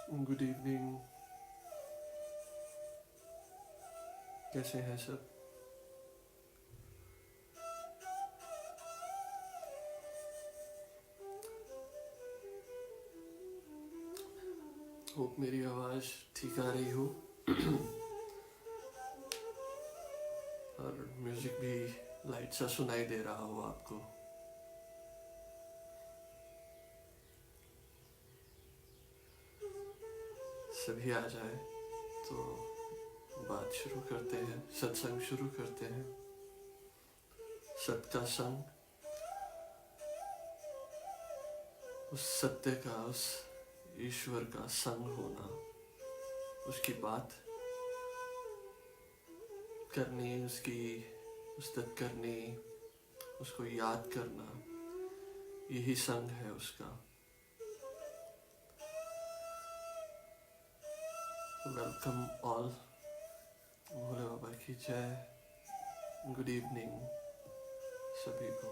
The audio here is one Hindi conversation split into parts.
Good evening. कैसे हैं सब? होप मेरी आवाज़ ठीक आ रही हो और म्यूज़िक भी लाइट सा सुनाई दे रहा हो आपको। सभी आ जाए तो बात शुरू करते हैं, सत्संग शुरू करते हैं। सत का संग, उस सत्य का, उस ईश्वर का संग होना, उसकी बात करनी, उसकी उस्तत करनी, उसको याद करना, यही संग है उसका। Welcome all. भोले बाबा की जय। गुड इवनिंग सभी को।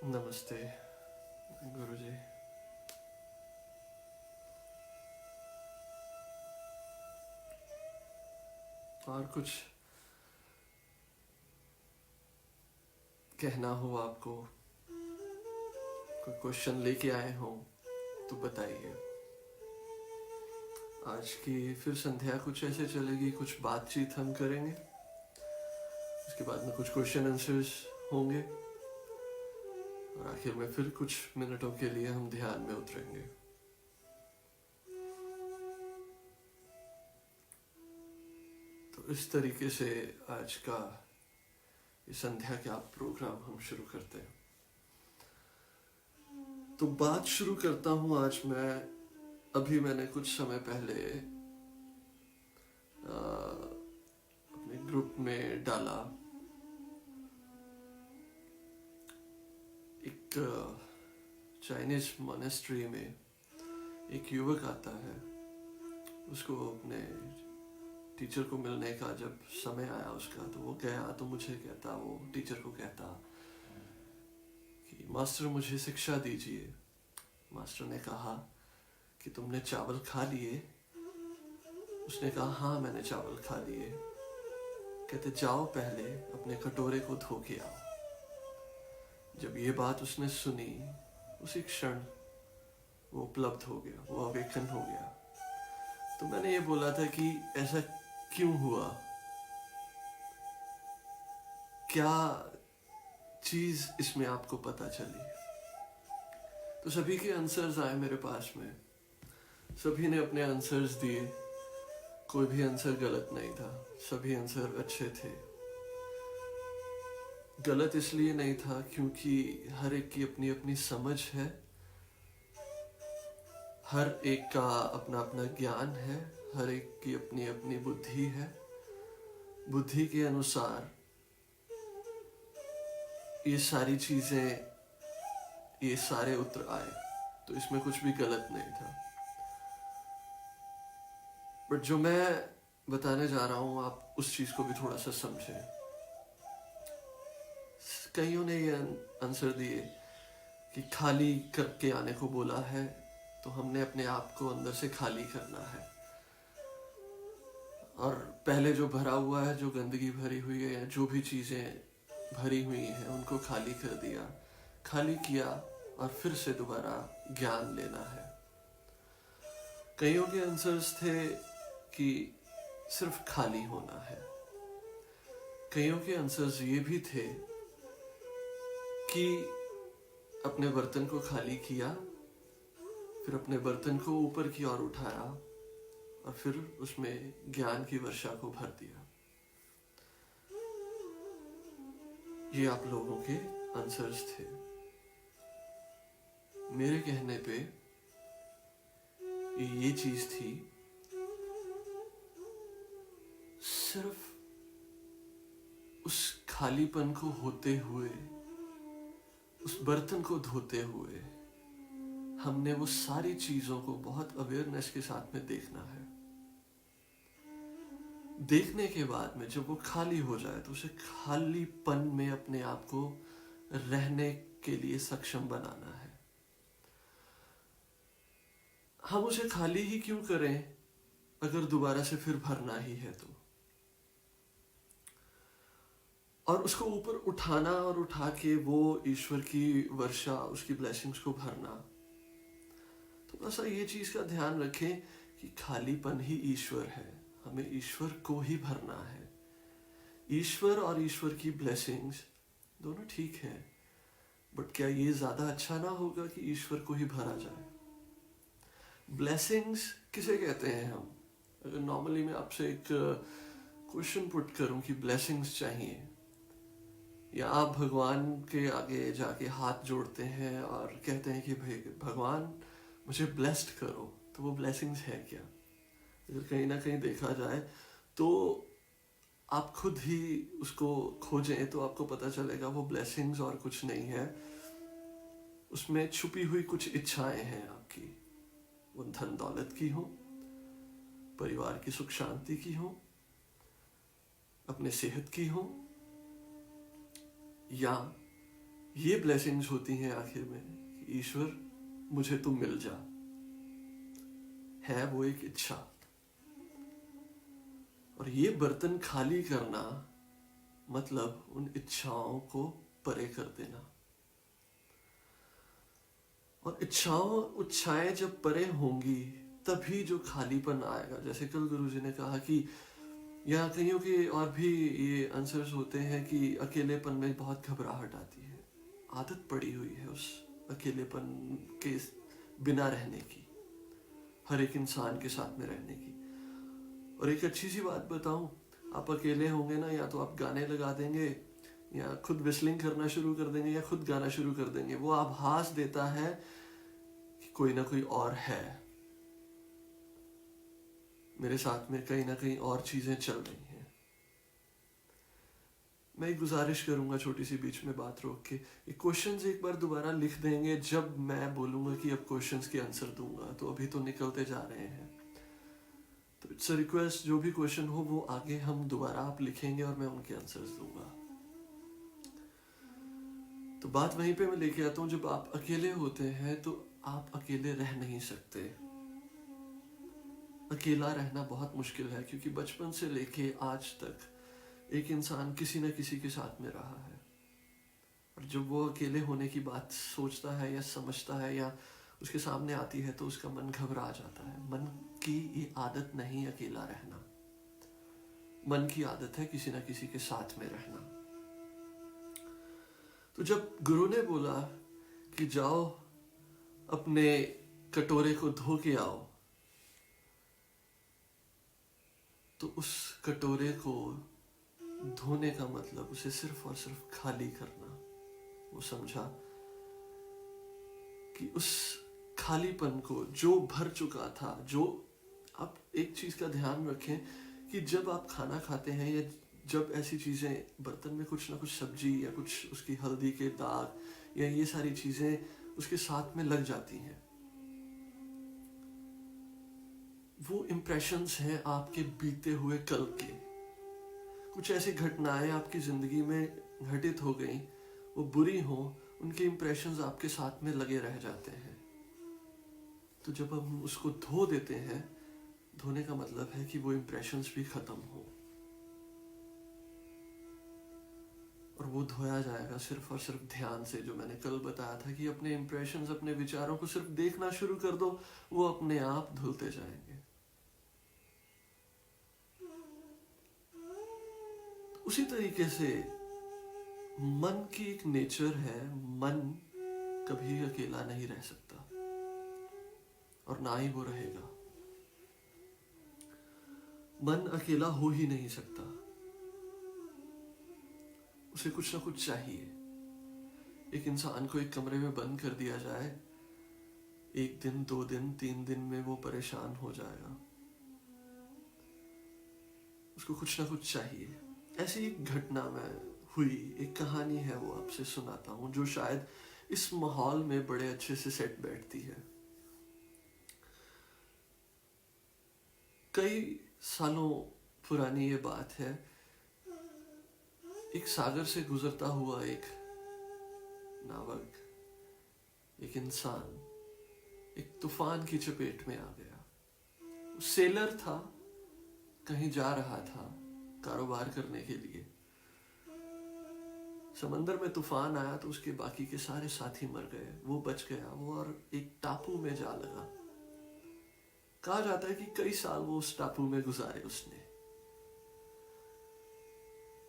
नमस्ते गुरुजी। और कुछ कहना हो आपको, कोई क्वेश्चन लेके आए हो तो बताइए। आज की फिर संध्या कुछ ऐसे चलेगी, कुछ बातचीत हम करेंगे, उसके बाद में कुछ क्वेश्चन आंसर्स होंगे और आखिर में फिर कुछ मिनटों के लिए हम ध्यान में उतरेंगे। तो इस तरीके से आज का ये संध्या का प्रोग्राम हम शुरू करते हैं। तो बात शुरू करता हूँ आज मैं। अभी मैंने कुछ समय पहले अपने ग्रुप में डाला, एक चाइनीज मोनेस्ट्री में एक युवक आता है। उसको अपने टीचर को मिलने का जब समय आया उसका, तो वो गया तो मुझे कहता, वो टीचर को कहता कि मास्टर मुझे शिक्षा दीजिए। मास्टर ने कहा कि तुमने चावल खा लिए? उसने कहा हाँ मैंने चावल खा लिए। कहते जाओ पहले अपने कटोरे को धो के आओ। जब ये बात उसने सुनी, उसी क्षण वो उपलब्ध हो गया, वो अवेकन हो गया। तो मैंने ये बोला था कि ऐसा क्यों हुआ, क्या चीज इसमें आपको पता चली? तो सभी के आंसर्स आए मेरे पास में, सभी ने अपने आंसर्स दिए। कोई भी आंसर गलत नहीं था, सभी आंसर अच्छे थे। गलत इसलिए नहीं था क्योंकि हर एक की अपनी अपनी समझ है, हर एक का अपना अपना ज्ञान है, हर एक की अपनी अपनी बुद्धि है। बुद्धि के अनुसार ये सारी चीजें, ये सारे उत्तर आए, तो इसमें कुछ भी गलत नहीं था। बट जो मैं बताने जा रहा हूं, आप उस चीज को भी थोड़ा सा समझें। कईयों ने ये आंसर दिए कि खाली करके आने को बोला है, तो हमने अपने आप को अंदर से खाली करना है। और पहले जो भरा हुआ है, जो गंदगी भरी हुई है, जो भी चीजें भरी हुई हैं, उनको खाली कर दिया, खाली किया और फिर से दोबारा ज्ञान लेना है। कईयों के आंसर्स थे कि सिर्फ खाली होना है। कईयों के आंसर्स ये भी थे कि अपने बर्तन को खाली किया, फिर अपने बर्तन को ऊपर की ओर उठाया और फिर उसमें ज्ञान की वर्षा को भर दिया। ये आप लोगों के आंसर्स थे। मेरे कहने पे ये चीज थी, सिर्फ उस खालीपन को होते हुए, उस बर्तन को धोते हुए, हमने वो सारी चीजों को बहुत अवेयरनेस के साथ में देखना है। देखने के बाद में जब वो खाली हो जाए, तो उसे खालीपन में अपने आप को रहने के लिए सक्षम बनाना है। हम उसे खाली ही क्यों करें अगर दोबारा से फिर भरना ही है तो। और उसको ऊपर उठाना और उठा के वो ईश्वर की वर्षा, उसकी ब्लेसिंग्स को भरना। थोड़ा सा ये चीज का ध्यान रखें कि खालीपन ही ईश्वर है, हमें ईश्वर को ही भरना है। ईश्वर और ईश्वर की ब्लेसिंग्स दोनों ठीक है, बट क्या ये ज्यादा अच्छा ना होगा कि ईश्वर को ही भरा जाए? ब्लेसिंग्स किसे कहते हैं हम? अगर नॉर्मली मैं आपसे एक क्वेश्चन पुट करूं कि ब्लेसिंग्स चाहिए, या आप भगवान के आगे जाके हाथ जोड़ते हैं और कहते हैं कि भाई भगवान मुझे ब्लेस्ड करो, तो वो ब्लेसिंग्स है क्या? अगर कहीं ना कहीं देखा जाए तो आप खुद ही उसको खोजें तो आपको पता चलेगा वो ब्लेसिंग्स और कुछ नहीं है, उसमें छुपी हुई कुछ इच्छाएं हैं आपकी। वो धन दौलत की हो, परिवार की सुख शांति की हो, अपने सेहत की हो, या ये ब्लेसिंग्स होती हैं आखिर में कि ईश्वर मुझे तू मिल जा, है वो एक इच्छा। और ये बर्तन खाली करना मतलब उन इच्छाओं को परे कर देना। और इच्छाएं जब परे होंगी तभी जो खालीपन आएगा। जैसे कल गुरुजी ने कहा कि यहाँ कईयों के और भी ये आंसर्स होते हैं कि अकेलेपन में बहुत घबराहट आती है, आदत पड़ी हुई है उस अकेलेपन के बिना रहने की, हर एक इंसान के साथ में रहने की। और एक अच्छी सी बात बताऊं, आप अकेले होंगे ना, या तो आप गाने लगा देंगे या खुद विस्लिंग करना शुरू कर देंगे या खुद गाना शुरू कर देंगे, वो आभास देता है कि कोई ना कोई और है मेरे साथ में, कहीं ना कहीं और चीजें चल रही हैं। मैं एक गुजारिश करूंगा छोटी सी बीच में बात रोक के, ये क्वेश्चंस एक बार दोबारा लिख देंगे जब मैं बोलूंगा कि अब क्वेश्चंस के आंसर दूंगा, तो अभी तो निकलते जा रहे हैं। तो इट्स अ रिक्वेस्ट, जो भी क्वेश्चन हो वो आगे हम दोबारा आप लिखेंगे और मैं उनके आंसर्स दूंगा। तो बात वहीं पे मैं लेके आता हूँ, जब आप अकेले होते हैं तो आप अकेले रह नहीं सकते। अकेला रहना बहुत मुश्किल है, क्योंकि बचपन से लेके आज तक एक इंसान किसी न किसी के साथ में रहा है, और जब वो अकेले होने की बात सोचता है या समझता है या उसके सामने आती है तो उसका मन घबरा जाता है। मन की ये आदत नहीं अकेला रहना, मन की आदत है किसी न किसी के साथ में रहना। तो जब गुरु ने बोला कि जाओ अपने कटोरे को धो के आओ, तो उस कटोरे को धोने का मतलब उसे सिर्फ और सिर्फ खाली करना। वो समझा कि उस खालीपन को जो भर चुका था, जो आप एक चीज का ध्यान रखें कि जब आप खाना खाते हैं या जब ऐसी चीजें बर्तन में कुछ ना कुछ सब्जी या कुछ उसकी हल्दी के दाग या ये सारी चीजें उसके साथ में लग जाती हैं, वो इम्प्रेशंस हैं आपके बीते हुए कल के। कुछ ऐसी घटनाएं आपकी जिंदगी में घटित हो गई, वो बुरी हो, उनके इम्प्रेशंस आपके साथ में लगे रह जाते हैं। तो जब हम उसको धो देते हैं, धोने का मतलब है कि वो इम्प्रेशंस भी खत्म हो, और वो धोया जाएगा सिर्फ और सिर्फ ध्यान से। जो मैंने कल बताया था कि अपने इम्प्रेशंस, अपने विचारों को सिर्फ देखना शुरू कर दो, वो अपने आप धुलते जाएंगे। उसी तरीके से मन की एक नेचर है, मन कभी अकेला नहीं रह सकता और ना ही वो रहेगा। मन अकेला हो ही नहीं सकता, उसे कुछ ना कुछ चाहिए। एक इंसान को एक कमरे में बंद कर दिया जाए, 1 दिन 2 दिन 3 दिन में वो परेशान हो जाएगा, उसको कुछ ना कुछ चाहिए। ऐसी एक घटना में हुई एक कहानी है, वो आपसे सुनाता हूँ, जो शायद इस माहौल में बड़े अच्छे से सेट बैठती है। कई सालों पुरानी ये बात है। एक सागर से गुजरता हुआ एक नावक, एक इंसान एक तूफान की चपेट में आ गया। वो सेलर था, कहीं जा रहा था कारोबार करने के लिए। समंदर में तूफान आया तो उसके बाकी के सारे साथी मर गए, वो बच गया। वो और एक टापू में जा लगा। कहा जाता है कि कई साल वो उस टापू में गुजारे उसने।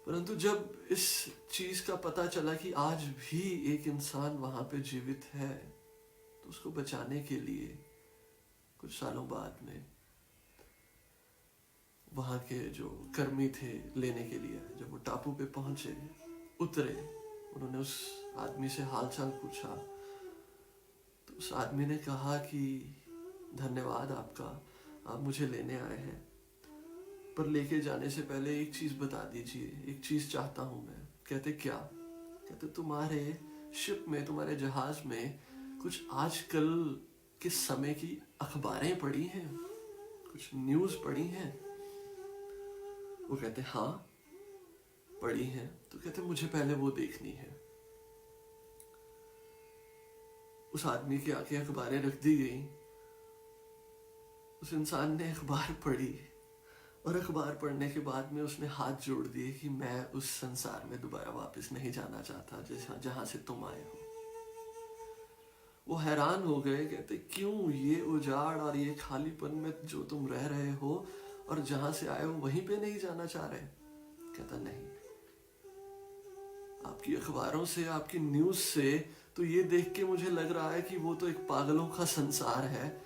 परंतु जब इस चीज का पता चला कि आज भी एक इंसान वहां पे जीवित है, तो उसको बचाने के लिए कुछ सालों बाद में वहां के जो कर्मी थे लेने के लिए, जब वो टापू पे पहुंचे, उतरे, उन्होंने उस आदमी से हालचाल पूछा, तो उस आदमी ने कहा कि धन्यवाद आपका, आप मुझे लेने आए हैं, पर लेके जाने से पहले एक चीज बता दीजिए, एक चीज चाहता हूं मैं। कहते क्या? कहते तुम्हारे शिप में, तुम्हारे जहाज में कुछ आजकल के समय की अखबारें पढ़ी हैं, कुछ न्यूज पढ़ी हैं? वो कहते हाँ पढ़ी हैं। तो कहते मुझे पहले वो देखनी है। उस आदमी के आगे अखबारें रख दी गई। उस इंसान ने अखबार पढ़ी और अखबार पढ़ने के बाद में उसने हाथ जोड़ दिए कि मैं उस संसार में दोबारा वापस नहीं जाना चाहता जहां से तुम आए हो। वो हैरान हो गए, कहते क्यों? ये उजाड़ और ये खालीपन में जो तुम रह रहे हो और जहां से आए हो वहीं पे नहीं जाना चाह रहे? कहता नहीं, आपकी अखबारों से, आपकी न्यूज से तो ये देख के मुझे लग रहा है कि वो तो एक पागलों का संसार है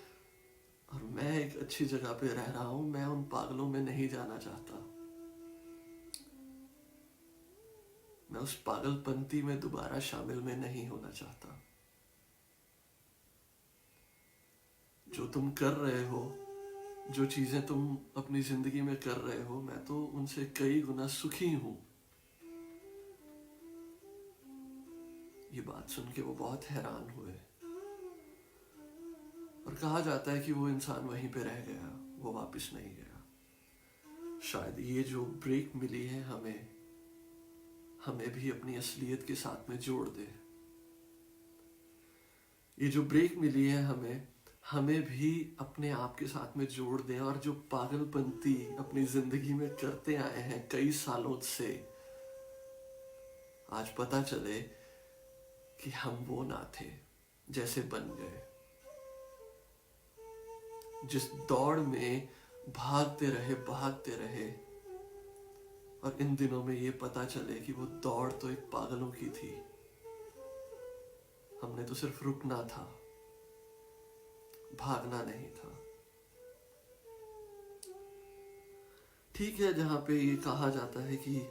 और मैं एक अच्छी जगह पे रह रहा हूं। मैं उन पागलों में नहीं जाना चाहता। मैं उस पागलपंती में दोबारा शामिल में नहीं होना चाहता। जो तुम कर रहे हो, जो चीजें तुम अपनी जिंदगी में कर रहे हो, मैं तो उनसे कई गुना सुखी हूं। ये बात सुन के वो बहुत हैरान हुए और कहा जाता है कि वो इंसान वहीं पे रह गया, वो वापस नहीं गया। शायद ये जो ब्रेक मिली है हमें भी अपनी असलियत के साथ में जोड़ दे। ये जो ब्रेक मिली है हमें भी अपने आप के साथ में जोड़ दे और जो पागलपंती अपनी जिंदगी में करते आए हैं कई सालों से, आज पता चले कि हम वो ना थे जैसे बन गए। जिस दौड़ में भागते रहे और इन दिनों में ये पता चले कि वो दौड़ तो एक पागलों की थी। हमने तो सिर्फ रुकना था, भागना नहीं था। ठीक है, जहां पे ये कहा जाता है कि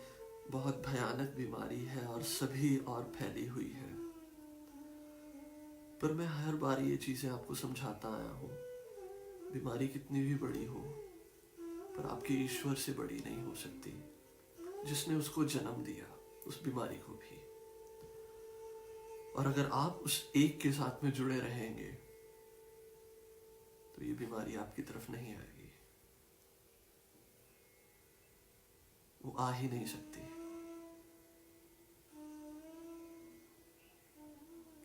बहुत भयानक बीमारी है और सभी और फैली हुई है, पर मैं हर बार ये चीजें आपको समझाता आया हूं। बीमारी कितनी भी बड़ी हो, पर आपके ईश्वर से बड़ी नहीं हो सकती, जिसने उसको जन्म दिया, उस बीमारी को भी। और अगर आप उस एक के साथ में जुड़े रहेंगे तो ये बीमारी आपकी तरफ नहीं आएगी, वो आ ही नहीं सकती।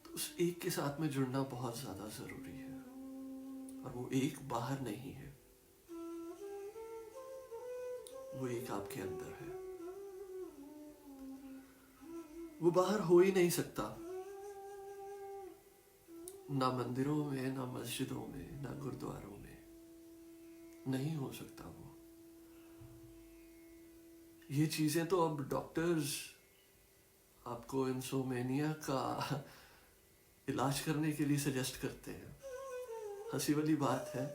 तो उस एक के साथ में जुड़ना बहुत ज्यादा जरूरी है। और वो एक बाहर नहीं है, वो एक आपके अंदर है। वो बाहर हो ही नहीं सकता, ना मंदिरों में, ना मस्जिदों में, ना गुरुद्वारों में, नहीं हो सकता वो। ये चीजें तो अब डॉक्टर्स आपको इंसोमेनिया का इलाज करने के लिए सजेस्ट करते हैं। हंसी वाली बात है,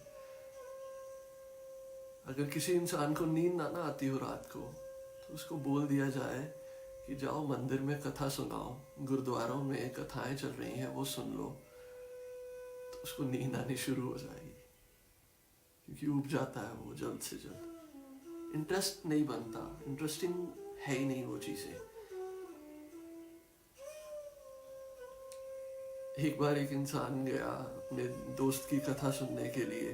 अगर किसी इंसान को नींद ना आती हो रात को, तो उसको बोल दिया जाए कि जाओ मंदिर में कथा सुनाओ, गुरुद्वारों में कथाएं चल रही हैं वो सुन लो, तो उसको नींद आनी शुरू हो जाएगी, क्योंकि उब जाता है वो जल्द से जल्द। इंटरेस्ट नहीं बनता, इंटरेस्टिंग है ही नहीं वो चीजें। एक बार एक इंसान गया अपने दोस्त की कथा सुनने के लिए।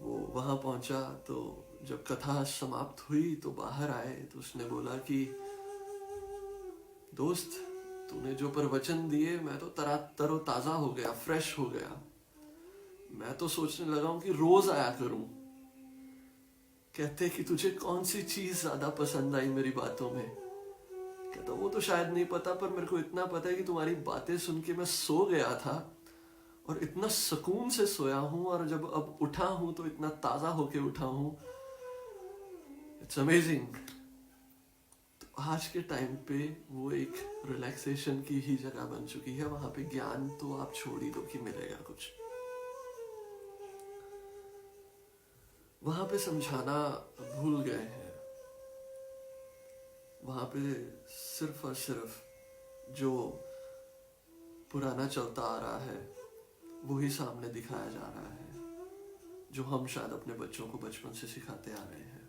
वो वहां पहुंचा तो जब कथा समाप्त हुई तो बाहर आए तो उसने बोला कि दोस्त, तूने जो प्रवचन दिए मैं तो तरोताजा हो गया, फ्रेश हो गया। मैं तो सोचने लगा हूं कि रोज आया करूं। कहते कि तुझे कौन सी चीज ज्यादा पसंद आई मेरी बातों में। कहता वो तो शायद नहीं पता, पर मेरे को इतना पता है कि तुम्हारी बातें सुन के मैं सो गया था और इतना सुकून से सोया हूं, और जब अब उठा हूं तो इतना ताजा होके उठा हूं। It's amazing. तो आज के टाइम पे वो एक रिलैक्सेशन की ही जगह बन चुकी है। वहां पे ज्ञान तो आप छोड़ ही दो कि मिलेगा कुछ। वहां पे समझाना भूल गए हैं। वहां पे सिर्फ और सिर्फ जो पुराना चलता आ रहा है वो ही सामने दिखाया जा रहा है, जो हम शायद अपने बच्चों को बचपन से सिखाते आ रहे हैं।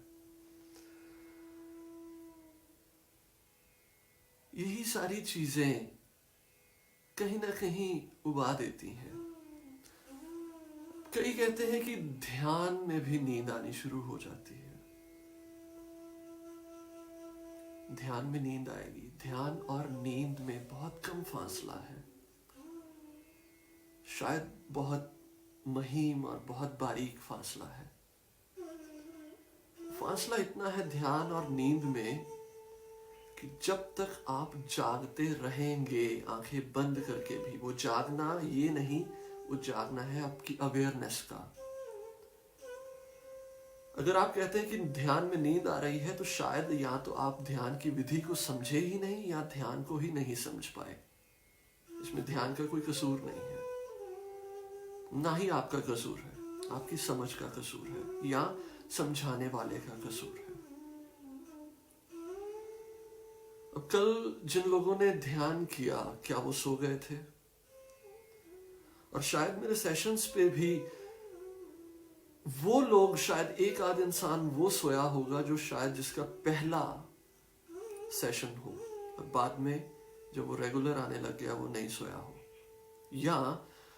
यही सारी चीजें कहीं ना कहीं उबा देती हैं। कई कहते हैं कि ध्यान में भी नींद आनी शुरू हो जाती है। ध्यान में नींद आएगी। ध्यान और नींद में बहुत कम फासला है, शायद बहुत महीन और बहुत बारीक फासला है। फासला इतना है ध्यान और नींद में कि जब तक आप जागते रहेंगे आंखें बंद करके भी, वो जागना ये नहीं, वो जागना है आपकी अवेयरनेस का। अगर आप कहते हैं कि ध्यान में नींद आ रही है, तो शायद या तो आप ध्यान की विधि को समझे ही नहीं या ध्यान को ही नहीं समझ पाए। इसमें ध्यान का कोई कसूर नहीं है, ना ही आपका कसूर है, आपकी समझ का कसूर है या समझाने वाले का कसूर है। अब कल जिन लोगों ने ध्यान किया, क्या वो सो गए थे? और शायद मेरे सेशंस पे भी वो लोग, शायद एक आध इंसान वो सोया होगा जो शायद जिसका पहला सेशन हो, और बाद में जब वो रेगुलर आने लग गया वो नहीं सोया हो, या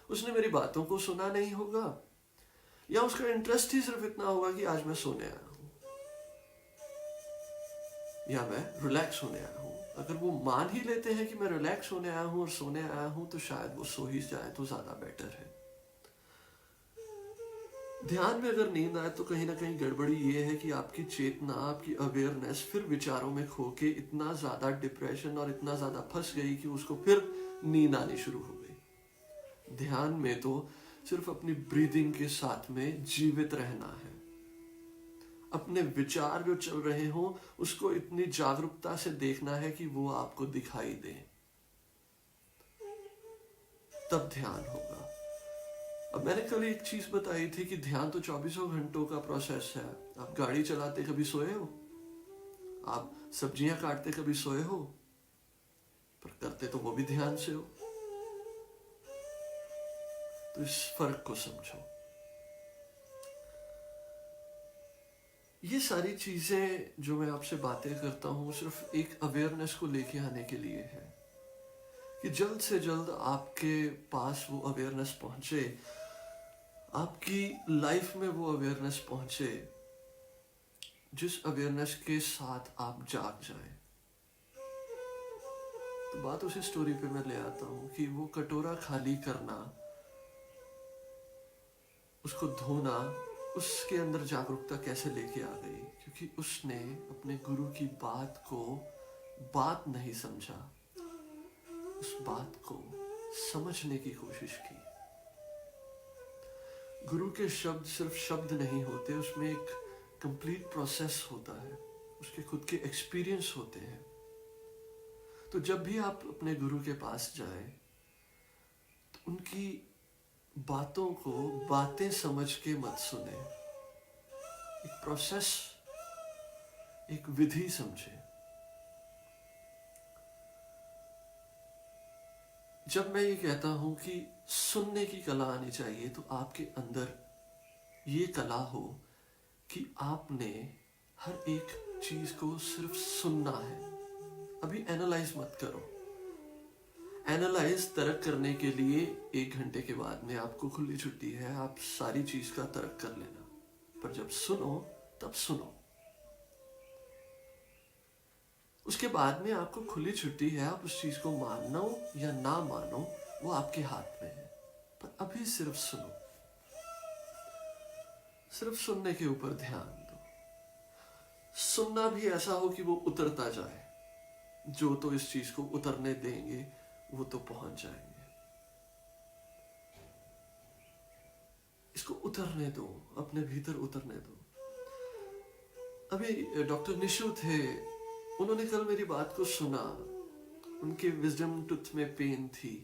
उसने मेरी बातों को सुना नहीं होगा, या उसका इंटरेस्ट ही सिर्फ इतना होगा कि आज मैं सोने आया हूं या मैं रिलैक्स होने आया हूं। अगर वो मान ही लेते हैं कि मैं रिलैक्स होने आया हूं और सोने आया हूं, तो शायद वो सो ही जाए तो ज्यादा बेटर है। ध्यान में अगर नींद आए तो कहीं ना कहीं गड़बड़ी ये है कि आपकी चेतना, आपकी अवेयरनेस फिर विचारों में खो के इतना ज्यादा डिप्रेशन और इतना ज्यादा फंस गई कि उसको फिर नींद आनी शुरू हो गई। ध्यान में तो सिर्फ अपनी ब्रीदिंग के साथ में जीवित रहना है। अपने विचार जो चल रहे हो उसको इतनी जागरूकता से देखना है कि वो आपको दिखाई दे, तब ध्यान होगा। अब मैंने कल एक चीज बताई थी कि ध्यान तो 24 घंटों का प्रोसेस है। आप गाड़ी चलाते कभी सोए हो? आप सब्जियां काटते कभी सोए हो? पर करते तो वो भी ध्यान से हो। तो इस फर्क को समझो। ये सारी चीजें जो मैं आपसे बातें करता हूं सिर्फ एक अवेयरनेस को लेके आने के लिए है कि जल्द से जल्द आपके पास वो अवेयरनेस पहुंचे, आपकी लाइफ में वो अवेयरनेस पहुंचे जिस अवेयरनेस के साथ आप जाग जाएं। तो बात उसी स्टोरी पे मैं ले आता हूं कि वो कटोरा खाली करना, उसको धोना, उसके अंदर जागरूकता कैसे लेके आ गई? क्योंकि उसने अपने गुरु की बात को बात नहीं समझा, उस बात को समझने की कोशिश की। गुरु के शब्द सिर्फ शब्द नहीं होते, उसमें एक कंप्लीट प्रोसेस होता है, उसके खुद के एक्सपीरियंस होते हैं। तो जब भी आप अपने गुरु के पास जाएं, तो उनकी बातों को बातें समझ के मत सुने, एक प्रोसेस, एक विधि समझे। जब मैं ये कहता हूं कि सुनने की कला आनी चाहिए, तो आपके अंदर ये कला हो कि आपने हर एक चीज को सिर्फ सुनना है। अभी एनालाइज मत करो। एनालाइज तर्क करने के लिए 1 घंटे के बाद में आपको खुली छुट्टी है, आप सारी चीज का तर्क कर लेना। पर जब सुनो तब सुनो। उसके बाद में आपको खुली छुट्टी है, आप उस चीज को मानो या ना मानो वो आपके हाथ में है। पर अभी सिर्फ सुनो, सिर्फ सुनने के ऊपर ध्यान दो। सुनना भी ऐसा हो कि वो उतरता जाए। जो तो इस चीज को उतरने देंगे वो तो पहुंच जाएंगे। इसको उतरने दो, अपने भीतर उतरने दो। अभी डॉक्टर निशु थे, उन्होंने कल मेरी बात को सुना। उनके विजडम टूथ में पेन थी,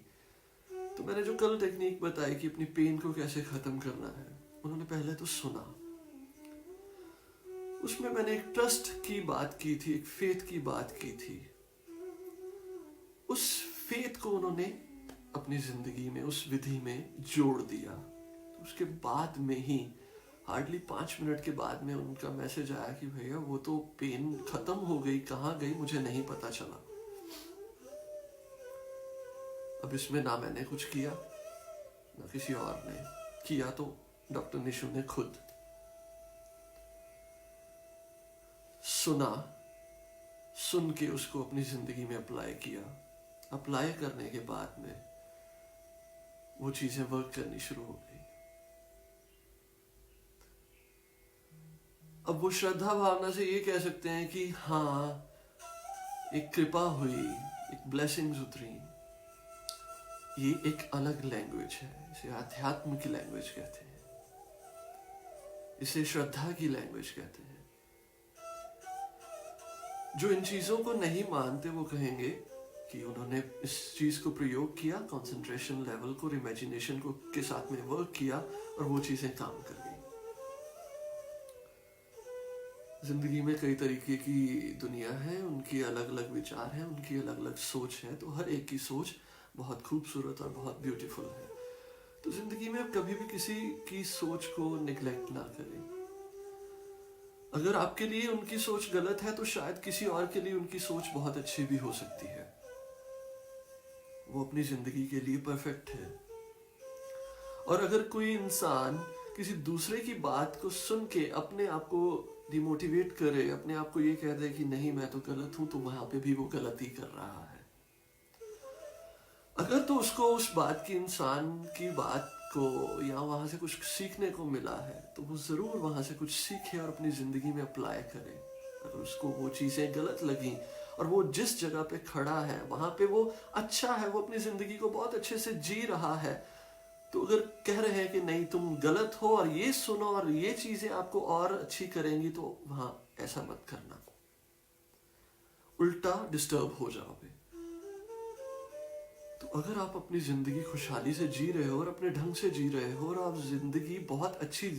तो मैंने जो कल टेक्निक बताई कि अपनी पेन को कैसे खत्म करना है, उन्होंने पहले तो सुना। उसमें मैंने एक ट्रस्ट की बात की थी, एक फेथ की बात की थी। उस फेथ को उन्होंने अपनी जिंदगी में उस विधि में जोड़ दिया। तो उसके बाद में ही हार्डली 5 मिनट के बाद में उनका मैसेज आया कि भैया वो तो पेन खत्म हो गई, कहाँ गई मुझे नहीं पता चला। अब इसमें ना मैंने कुछ किया ना किसी और ने किया, तो डॉक्टर निशु ने खुद सुना, सुन के उसको अपनी जिंदगी में अप्लाई किया। अप्लाई करने के बाद में वो चीजें वर्क करनी शुरू हो गई। अब वो श्रद्धा भावना से ये कह सकते हैं कि हाँ, एक कृपा हुई, एक ब्लेसिंग्स उतरी। ये एक अलग लैंग्वेज है, इसे आध्यात्म की लैंग्वेज कहते हैं, इसे श्रद्धा की लैंग्वेज कहते हैं। जो इन चीजों को नहीं मानते वो कहेंगे कि उन्होंने इस चीज को प्रयोग किया, कंसंट्रेशन लेवल को, इमेजिनेशन को के साथ में वर्क किया और वो चीजें काम कर गई। जिंदगी में कई तरीके की दुनिया है, उनकी अलग अलग विचार हैं, उनकी अलग अलग सोच है, तो हर एक की सोच बहुत खूबसूरत और बहुत ब्यूटीफुल है। तो जिंदगी में कभी भी किसी की सोच को निग्लेक्ट ना करें। अगर आपके लिए उनकी सोच गलत है तो शायद किसी और के लिए उनकी सोच बहुत अच्छी भी हो सकती है। वो अपनी जिंदगी के लिए परफेक्ट है। और अगर कोई इंसान किसी दूसरे की बात को सुन के अपने आप को डिमोटिवेट करे, अपने आप को ये कह दे कि नहीं मैं तो गलत हूं, तो वहां पे भी वो गलती कर रहा है। अगर तो उसको उस बात की, इंसान की बात को या वहां से कुछ सीखने को मिला है, तो वो जरूर वहां से कुछ सीखे और अपनी जिंदगी में अप्लाई करे। अगर उसको वो चीजें गलत लगी और वो जिस जगह पे खड़ा है वहां पे वो अच्छा है, वो अपनी जिंदगी को बहुत अच्छे से जी रहा है, तो अगर कह रहे हैं कि नहीं तुम गलत हो और ये सुनो और ये चीजें आपको और अच्छी करेंगी, तो वहां ऐसा मत करना, उल्टा डिस्टर्ब हो जाओगे। तो अगर आप अपनी जिंदगी खुशहाली से जी रहे हो और अपने ढंग से जी रहे हो और आप जिंदगी बहुत अच्छी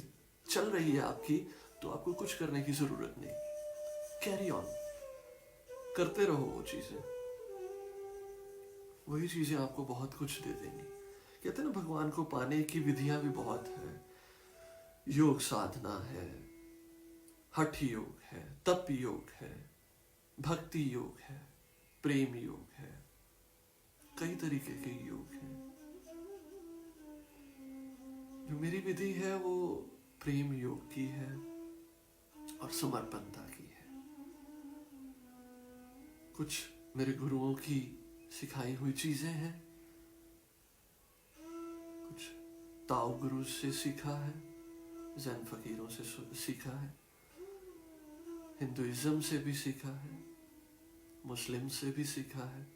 चल रही है आपकी, तो आपको कुछ करने की जरूरत नहीं। कैरी ऑन, करते रहो वो चीजें, वही चीजें आपको बहुत कुछ दे देंगी। कहते हैं ना, भगवान को पाने की विधियां भी बहुत है। योग साधना है, हठ योग है, तप योग है, भक्ति योग है, प्रेम योग है, कई तरीके के योग हैं। जो मेरी विधि है वो प्रेम योग की है और समर्पणता की है। कुछ मेरे गुरुओं की सिखाई हुई चीजें हैं, कुछ ताओ गुरु से सीखा है, जैन फकीरों से सीखा है, हिंदुइज्म से भी सीखा है, मुस्लिम से भी सीखा है।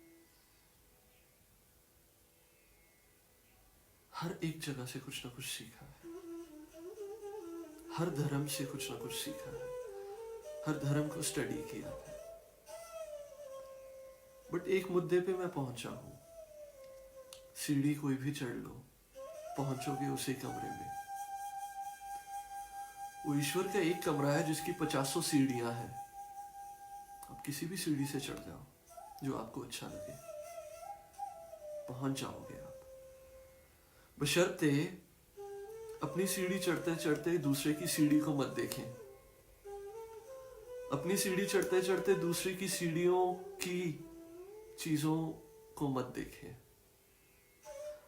हर एक जगह से कुछ ना कुछ सीखा है, हर धर्म से कुछ ना कुछ सीखा है, हर धर्म को स्टडी किया है। बट एक मुद्दे पे मैं पहुंचा हूं, सीढ़ी कोई भी चढ़ लो, पहुंचोगे उसी कमरे में। वो ईश्वर का एक कमरा है जिसकी 50 सीढ़ियां हैं। आप किसी भी सीढ़ी से चढ़ जाओ जो आपको अच्छा लगे, पहुंच जाओगे आप। बशर्ते अपनी सीढ़ी चढ़ते चढ़ते दूसरे की सीढ़ी को मत देखें। अपनी सीढ़ी चढ़ते चढ़ते दूसरे की सीढ़ियों की चीजों को मत देखें।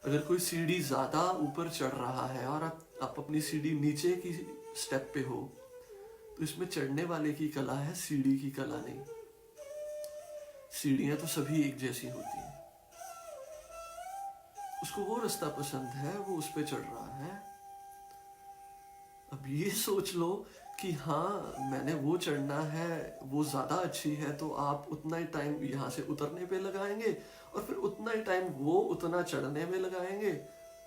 अगर कोई सीढ़ी ज्यादा ऊपर चढ़ रहा है और आप अपनी सीढ़ी नीचे की स्टेप पे हो, तो इसमें चढ़ने वाले की कला है, सीढ़ी की कला नहीं। सीढ़ियां तो सभी एक जैसी होती हैं। उसको वो रास्ता पसंद है, वो उस पे चढ़ रहा है। अब ये सोच लो कि हाँ मैंने वो चढ़ना है, वो ज्यादा अच्छी है, तो आप उतना ही टाइम यहाँ से उतरने पे लगाएंगे और फिर उतना ही टाइम वो उतना चढ़ने में लगाएंगे।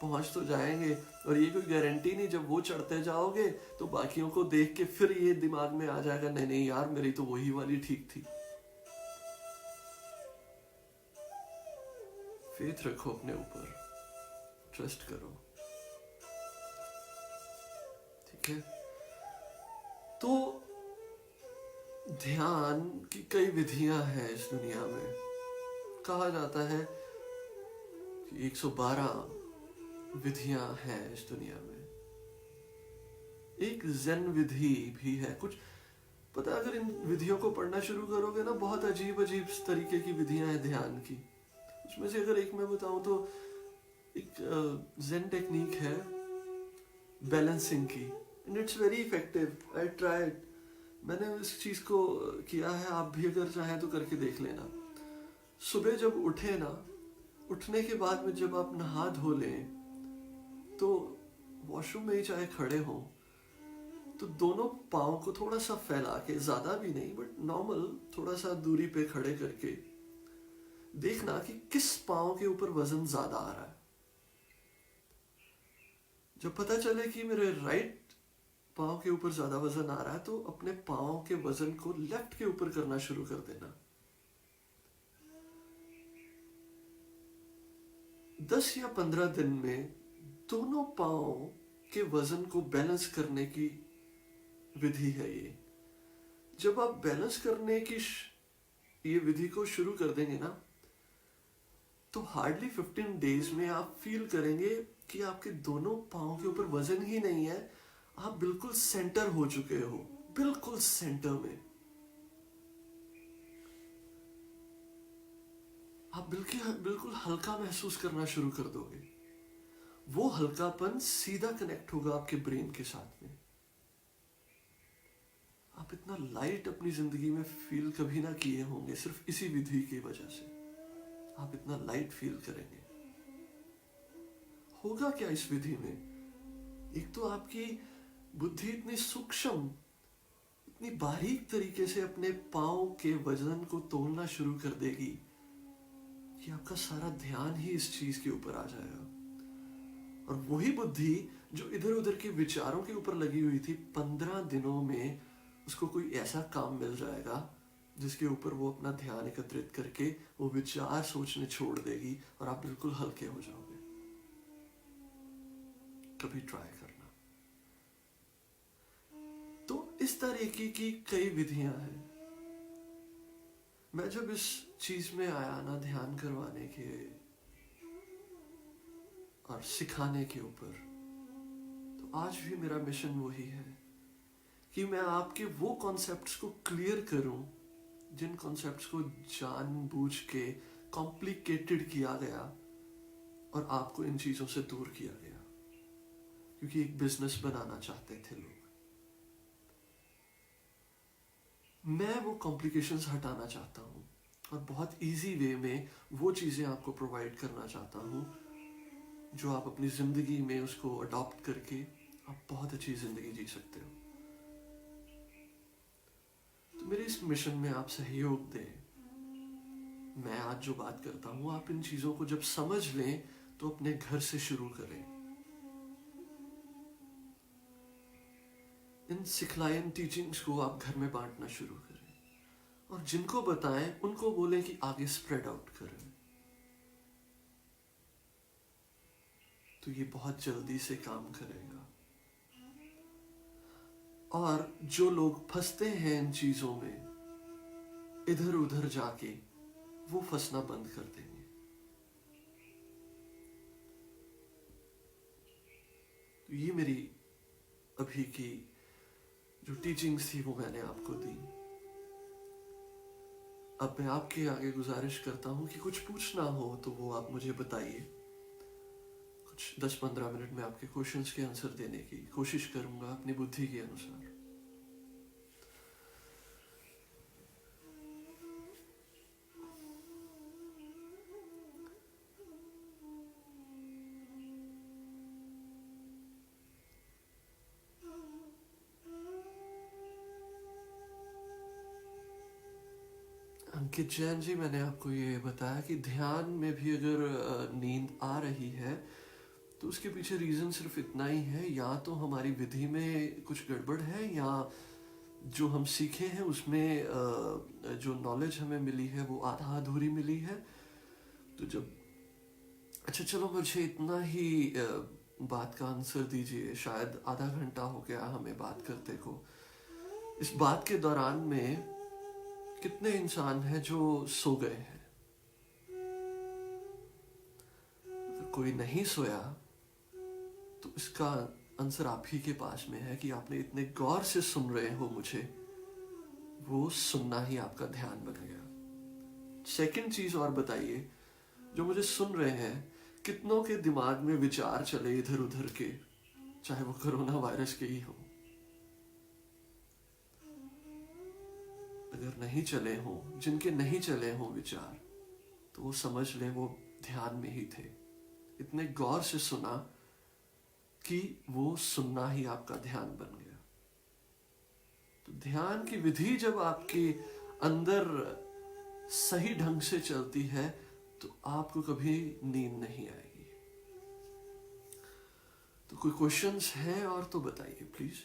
पहुंच तो जाएंगे, और ये कोई गारंटी नहीं जब वो चढ़ते जाओगे तो बाकियों को देख के फिर ये दिमाग में आ जाएगा नहीं नहीं यार मेरी तो वही वाली ठीक थी। फेथ रखो अपने ऊपर, ट्रस्ट करो, ठीक है। तो ध्यान की कई विधियां हैं इस दुनिया में। कहा जाता है कि 112 विधियां हैं इस दुनिया में। एक ज़ेन विधि भी है। कुछ पता है, अगर इन विधियों को पढ़ना शुरू करोगे ना, बहुत अजीब अजीब तरीके की विधियां हैं ध्यान की। उसमें से अगर एक मैं बताऊं तो एक ज़ेन टेक्निक है बैलेंसिंग की, and it's very effective. I tried, मैंने इस चीज को किया है, आप भी अगर चाहें तो करके देख लेना। सुबह जब उठे ना, उठने के बाद में जब आप नहा धो लें तो वॉशरूम में ही चाहे खड़े हो तो दोनों पाँव को थोड़ा सा फैला के, ज्यादा भी नहीं बट नॉर्मल थोड़ा सा दूरी पे खड़े करके देखना कि किस पाँव के ऊपर वजन ज्यादा आ रहा है। जब पता चले कि मेरे राइट पाँव के ऊपर ज्यादा वजन आ रहा है तो अपने पाँव के वजन को लेफ्ट के ऊपर करना शुरू कर देना। 10 या 15 दिन में दोनों पाँव के वजन को बैलेंस करने की विधि है ये। जब आप बैलेंस करने की ये विधि को शुरू कर देंगे ना, तो हार्डली 15 डेज में आप फील करेंगे कि आपके दोनों पाँव के ऊपर वजन ही नहीं है, आप बिल्कुल सेंटर हो चुके हो, बिल्कुल सेंटर में। आप बिल्कुल हल्का महसूस करना शुरू कर दोगे। वो हल्कापन सीधा कनेक्ट होगा आपके ब्रेन के साथ में। आप इतना लाइट अपनी जिंदगी में फील कभी ना किए होंगे, सिर्फ इसी विधि की वजह से आप इतना लाइट फील करेंगे। होगा क्या इस विधि में? एक तो आपकी बुद्धि इतनी सूक्ष्म, इतनी बारीक तरीके से अपने पाँव के वजन को तोलना शुरू कर देगी कि आपका सारा ध्यान ही इस चीज के ऊपर आ जाएगा। और वही बुद्धि जो इधर उधर के विचारों के ऊपर लगी हुई थी, 15 दिनों में उसको कोई ऐसा काम मिल जाएगा जिसके ऊपर वो अपना ध्यान एकत्रित करके वो विचार सोचने छोड़ देगी और आप बिल्कुल हल्के हो जाओगे। कभी ट्राई करना। तो इस तरीके की कई विधियां हैं। मैं जब इस चीज में आया ना, ध्यान करवाने के और सिखाने के ऊपर, तो आज भी मेरा मिशन वही है कि मैं आपके वो कॉन्सेप्ट्स को क्लियर करूं जिन कॉन्सेप्ट्स को जानबूझ के कॉम्प्लिकेटेड किया गया और आपको इन चीजों से दूर किया गया, क्योंकि एक बिजनेस बनाना चाहते थे लोग। मैं वो कॉम्प्लिकेशंस हटाना चाहता हूँ और बहुत इजी वे में वो चीजें आपको प्रोवाइड करना चाहता हूँ जो आप अपनी जिंदगी में उसको अडॉप्ट करके आप बहुत अच्छी जिंदगी जी सकते हो। तो मेरे इस मिशन में आप सहयोग दें। मैं आज जो बात करता हूँ, आप इन चीजों को जब समझ लें तो अपने घर से शुरू करें। इन सिखलाई टीचिंग्स को आप घर में बांटना शुरू करें और जिनको बताएं उनको बोलें कि आगे स्प्रेड आउट करें। तो ये बहुत जल्दी से काम करेगा। और जो लोग फंसते हैं इन चीजों में, इधर उधर जाके, वो फंसना बंद कर देंगे। तो ये मेरी अभी की जो टीचिंग्स थी वो मैंने आपको दी। अब मैं आपके आगे गुजारिश करता हूं कि कुछ पूछना हो तो वो आप मुझे बताइए। कुछ 10-15 मिनट में आपके क्वेश्चंस के आंसर देने की कोशिश करूंगा अपनी बुद्धि के अनुसार। अंकित जैन जी, मैंने आपको ये बताया कि ध्यान में भी अगर नींद आ रही है तो उसके पीछे रीज़न सिर्फ इतना ही है, या तो हमारी विधि में कुछ गड़बड़ है, या जो हम सीखे हैं उसमें जो नॉलेज हमें मिली है वो आधा अधूरी मिली है। तो जब अच्छा चलो, मुझे इतना ही बात का आंसर दीजिए। शायद आधा घंटा हो गया हमें बात करते को। इस बात के दौरान में कितने इंसान हैं जो सो गए हैं? अगर कोई नहीं सोया तो इसका आंसर आप ही के पास में है कि आपने इतने गौर से सुन रहे हो मुझे, वो सुनना ही आपका ध्यान बन गया। सेकंड चीज और बताइए, जो मुझे सुन रहे हैं, कितनों के दिमाग में विचार चले इधर उधर के, चाहे वो कोरोना वायरस के ही हो? अगर नहीं चले हों, जिनके नहीं चले हों विचार, तो वो समझ लें वो ध्यान में ही थे। इतने गौर से सुना कि वो सुनना ही आपका ध्यान बन गया। तो ध्यान की विधि जब आपके अंदर सही ढंग से चलती है तो आपको कभी नींद नहीं आएगी। तो कोई क्वेश्चंस हैं और तो बताइए प्लीज।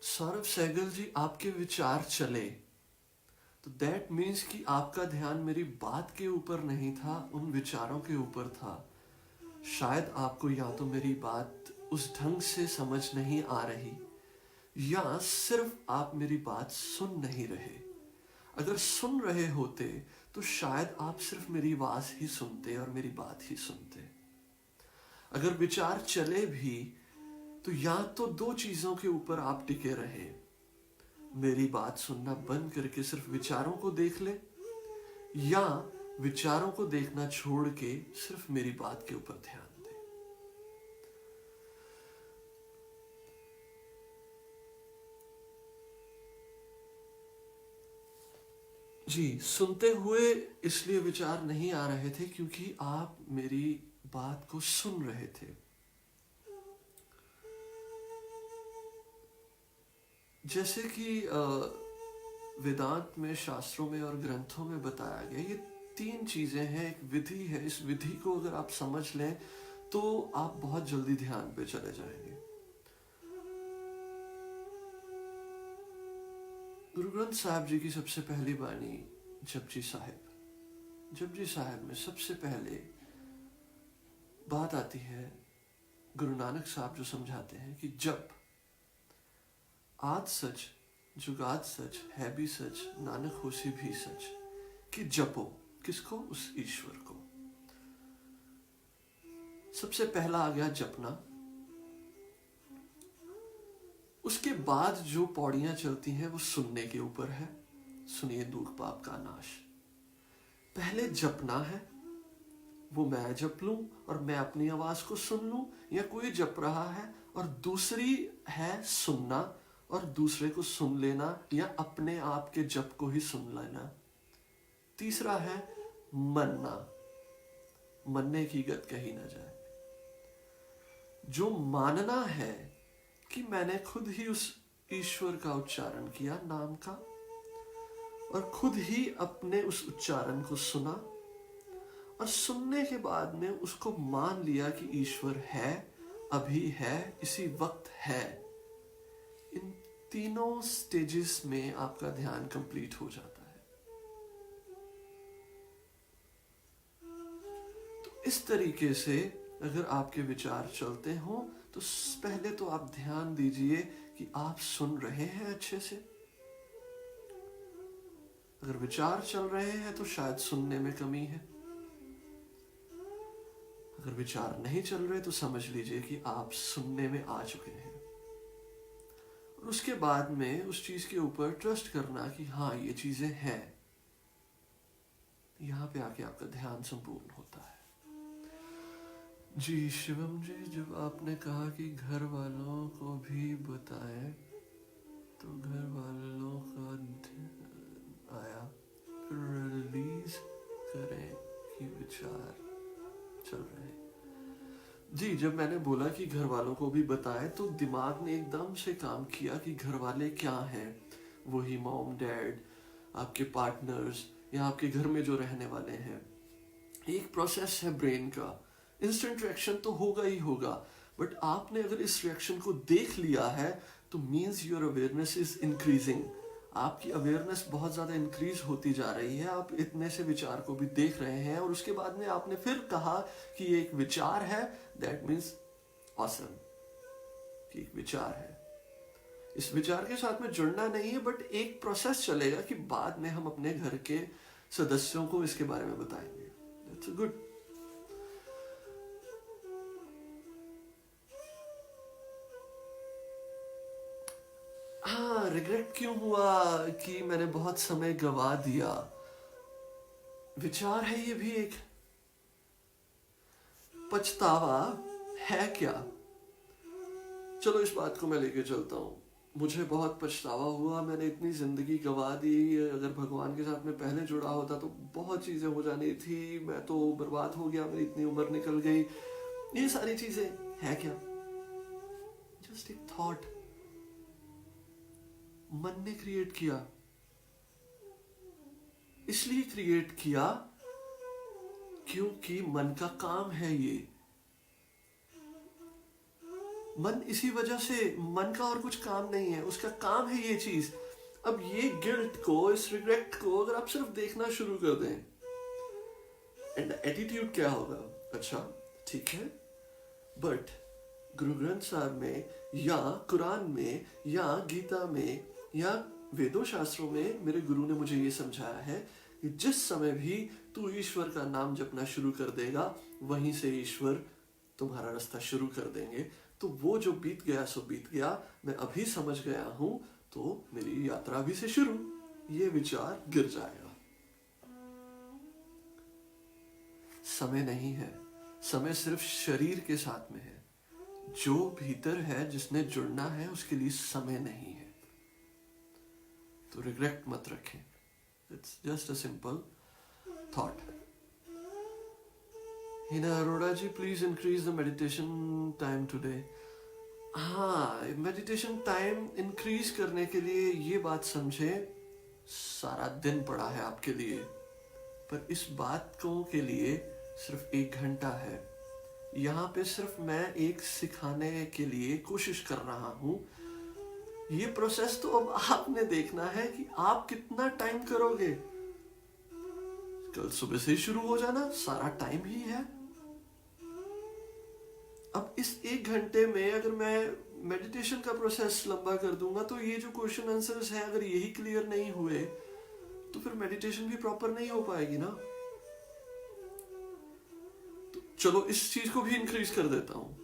सौरभ सहगल जी, आपके विचार चले तो दैट मीन्स कि आपका ध्यान मेरी बात के ऊपर नहीं था, उन विचारों के ऊपर था। शायद आपको या तो मेरी बात उस ढंग से समझ नहीं आ रही, या सिर्फ आप मेरी बात सुन नहीं रहे। अगर सुन रहे होते तो शायद आप सिर्फ मेरी आवाज ही सुनते और मेरी बात ही सुनते। अगर विचार चले भी तो या तो दो चीजों के ऊपर आप टिके रहे, मेरी बात सुनना बंद करके सिर्फ विचारों को देख ले, या विचारों को देखना छोड़ के सिर्फ मेरी बात के ऊपर ध्यान दे। जी, सुनते हुए इसलिए विचार नहीं आ रहे थे क्योंकि आप मेरी बात को सुन रहे थे। जैसे कि वेदांत में, शास्त्रों में और ग्रंथों में बताया गया, ये तीन चीजें हैं, एक विधि है। इस विधि को अगर आप समझ लें तो आप बहुत जल्दी ध्यान पे चले जाएंगे। गुरु ग्रंथ साहब जी की सबसे पहली वाणी जपजी साहिब। जपजी साहिब में सबसे पहले बात आती है, गुरु नानक साहब जो समझाते हैं कि जप आद सच, जुगाद सच, है भी सच, नानक होसी भी सच, कि जपो किसको? उस ईश्वर को। सबसे पहला आ गया जपना। उसके बाद जो पौड़ियां चलती हैं वो सुनने के ऊपर है। सुनिए दुख पाप का नाश। पहले जपना है, वो मैं जप लूं और मैं अपनी आवाज को सुन लूं, या कोई जप रहा है। और दूसरी है सुनना और दूसरे को सुन लेना, या अपने आप के जप को ही सुन लेना। तीसरा है मनना, मनने की गत कही ना जाए। जो मानना है कि मैंने खुद ही उस ईश्वर का उच्चारण किया, नाम का, और खुद ही अपने उस उच्चारण को सुना, और सुनने के बाद में उसको मान लिया कि ईश्वर है, अभी है, इसी वक्त है। इन तीनों स्टेजेस में आपका ध्यान कंप्लीट हो जाता है। तो इस तरीके से अगर आपके विचार चलते हो तो पहले तो आप ध्यान दीजिए कि आप सुन रहे हैं अच्छे से। अगर विचार चल रहे हैं तो शायद सुनने में कमी है। अगर विचार नहीं चल रहे तो समझ लीजिए कि आप सुनने में आ चुके हैं। और उसके बाद में उस चीज के ऊपर ट्रस्ट करना कि हाँ ये चीजें हैं। यहां पे आके आपका ध्यान संपूर्ण होता है। जी शिवम जी, जब आपने कहा कि घर वालों को भी बताएं, तो घर वालों का ध्यान आया, फिर रिलीज करें कि विचार चल रहे हैं। जी, जब मैंने बोला कि घर वालों को भी बताएं, तो दिमाग ने एकदम से काम किया कि घर वाले क्या हैं। वही मॉम डैड, आपके पार्टनर्स, या आपके घर में जो रहने वाले हैं। एक प्रोसेस है ब्रेन का। इंस्टेंट रिएक्शन तो होगा ही होगा, बट आपने अगर इस रिएक्शन को देख लिया है, तो means your awareness is increasing. आपकी अवेयरनेस बहुत ज़्यादा इंक्रीज होती जा रही है। आप इतने से विचार को भी देख रहे हैं, और उसके बाद में आपने फिर कहा कि ये एक विचार है। दैट मीन्स ऑसम, कि एक विचार है। इस विचार के साथ में जुड़ना नहीं है, बट एक प्रोसेस चलेगा कि बाद में हम अपने घर के सदस्यों को इसके बारे में बताएंगे। That's good. हाँ, रिग्रेट क्यों हुआ कि मैंने बहुत समय गवा दिया। विचार है ये भी एक। पछतावा है क्या? चलो इस बात को मैं लेके चलता हूँ। मुझे बहुत पछतावा हुआ, मैंने इतनी जिंदगी गवा दी। अगर भगवान के साथ में पहले जुड़ा होता तो बहुत चीजें हो जानी थी। मैं तो बर्बाद हो गया, मेरी इतनी उम्र निकल गई। ये सारी चीजें है क्या? जस्ट एक थॉट मन ने क्रिएट किया। इसलिए क्रिएट किया क्योंकि मन का काम है ये। मन इसी वजह से, मन का और कुछ काम नहीं है, उसका काम है ये चीज। अब ये गिल्ट को, इस रिग्रेट को अगर आप सिर्फ देखना शुरू कर दें, एंड एटीट्यूड क्या होगा? अच्छा ठीक है, बट गुरु ग्रंथ साहब में या कुरान में या गीता में या वेदों शास्त्रों में मेरे गुरु ने मुझे ये समझाया है कि जिस समय भी तू ईश्वर का नाम जपना शुरू कर देगा, वहीं से ईश्वर तुम्हारा रास्ता शुरू कर देंगे। तो वो जो बीत गया सो बीत गया, मैं अभी समझ गया हूं, तो मेरी यात्रा अभी से शुरू। ये विचार गिर जाएगा। समय नहीं है, समय सिर्फ शरीर के साथ में है। जो भीतर है, जिसने जुड़ना है, उसके लिए समय नहीं है। तो रिग्रेट मत रखें। It's just a simple thought. Hina Arora ji, please increase the meditation time today. हाँ, मेडिटेशन टाइम इंक्रीज करने के लिए ये बात समझे, सारा दिन पड़ा है आपके लिए, पर इस बात को के लिए सिर्फ 1 घंटा है। यहाँ पे सिर्फ मैं एक सिखाने के लिए कोशिश कर रहा हूँ। ये प्रोसेस तो अब आपने देखना है कि आप कितना टाइम करोगे। कल सुबह से ही शुरू हो जाना, सारा टाइम ही है। अब इस 1 घंटे में अगर मैं मेडिटेशन का प्रोसेस लंबा कर दूंगा, तो ये जो क्वेश्चन आंसर्स है, अगर यही क्लियर नहीं हुए, तो फिर मेडिटेशन भी प्रॉपर नहीं हो पाएगी ना। तो चलो इस चीज को भी इंक्रीज कर देता हूँ।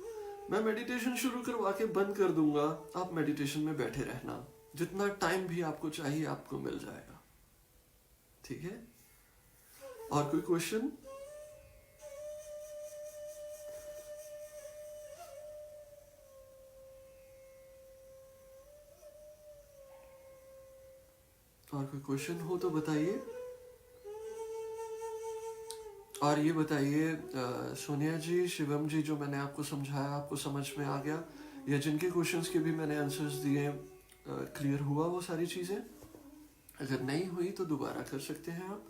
मैं मेडिटेशन शुरू करवा के बंद कर दूंगा, आप मेडिटेशन में बैठे रहना। जितना टाइम भी आपको चाहिए आपको मिल जाएगा। ठीक है? और कोई क्वेश्चन? और कोई क्वेश्चन हो तो बताइए। और ये बताइए सोनिया जी, शिवम जी, जो मैंने आपको समझाया आपको समझ में आ गया, या जिनके क्वेश्चंस के भी मैंने आंसर्स दिए, क्लियर हुआ वो सारी चीजें? अगर नहीं हुई तो दोबारा कर सकते हैं आप।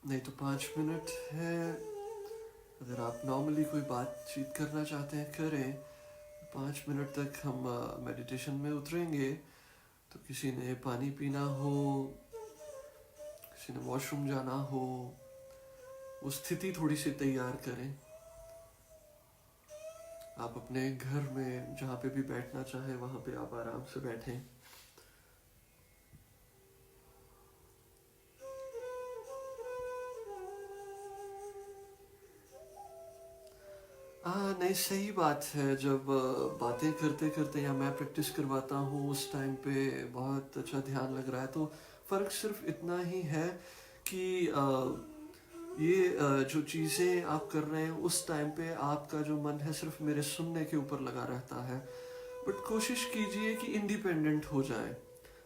नहीं तो 5 मिनट है। अगर आप नॉर्मली कोई बातचीत करना चाहते हैं करें। 5 मिनट तक हम मेडिटेशन में उतरेंगे। तो किसी ने पानी पीना हो, किसी ने वॉशरूम जाना हो, वो स्थिति थोड़ी सी तैयार करें। आप अपने घर में जहाँ पे भी बैठना चाहे वहाँ पे आप आराम से बैठें। हाँ नहीं, सही बात है। जब बातें करते करते या मैं प्रैक्टिस करवाता हूँ उस टाइम पे बहुत अच्छा ध्यान लग रहा है, तो फ़र्क सिर्फ इतना ही है कि ये जो चीज़ें आप कर रहे हैं उस टाइम पे आपका जो मन है सिर्फ मेरे सुनने के ऊपर लगा रहता है। बट कोशिश कीजिए कि इंडिपेंडेंट हो जाए।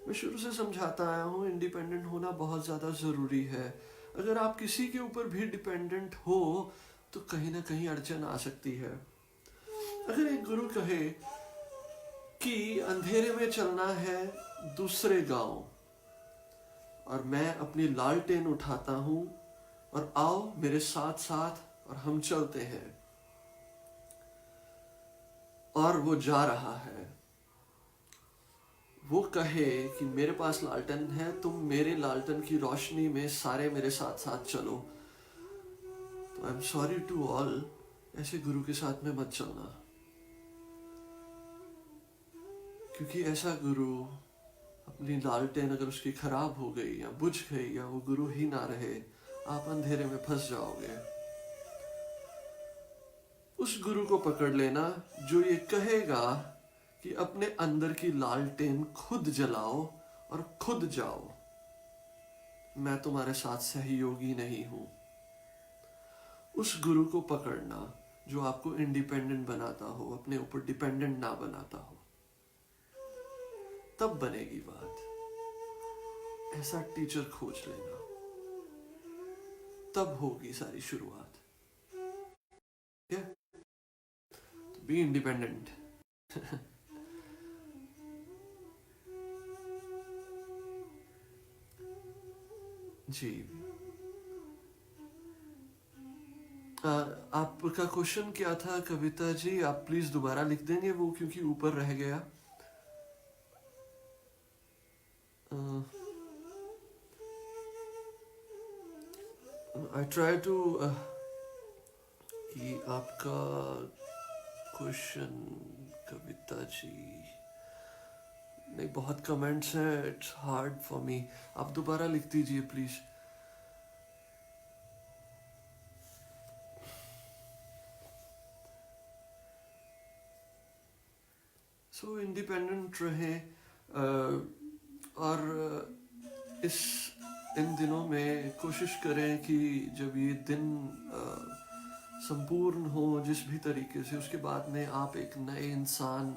मैं शुरू से समझाता आया हूँ, इंडिपेंडेंट होना बहुत ज़्यादा ज़रूरी है। अगर आप किसी के ऊपर भी डिपेंडेंट हो तो कहीं ना कहीं अड़चन आ सकती है। अगर एक गुरु कहे कि अंधेरे में चलना है दूसरे गांव, और मैं अपनी लालटेन उठाता हूँ और आओ मेरे साथ साथ और हम चलते हैं, और वो जा रहा है, वो कहे कि मेरे पास लालटेन है, तुम मेरे लालटेन की रोशनी में सारे मेरे साथ साथ चलो, तो I am sorry to all, ऐसे गुरु के साथ में मत चलना। क्योंकि ऐसा गुरु, अपनी लालटेन अगर उसकी खराब हो गई या बुझ गई या वो गुरु ही ना रहे, आप अंधेरे में फंस जाओगे। उस गुरु को पकड़ लेना जो ये कहेगा कि अपने अंदर की लालटेन खुद जलाओ और खुद जाओ, मैं तुम्हारे साथ सहयोगी नहीं हूं। उस गुरु को पकड़ना जो आपको इंडिपेंडेंट बनाता हो, अपने ऊपर डिपेंडेंट ना बनाता हो, तब बनेगी बात। ऐसा टीचर खोज लेना, तब होगी सारी शुरुआत। ठीक है, बी इंडिपेंडेंट। जी, आपका क्वेश्चन क्या था कविता जी? आप प्लीज दोबारा लिख देंगे वो, क्योंकि ऊपर रह गया। आई ट्राई टू कि आपका क्वेश्चन कविता जी, नहीं बहुत कमेंट्स हैं, इट्स हार्ड फॉर मी। आप दोबारा लिख दीजिए प्लीज। सो इंडिपेंडेंट रहें, और इस इन दिनों में कोशिश करें कि जब ये दिन संपूर्ण हो जिस भी तरीके से, उसके बाद में आप एक नए इंसान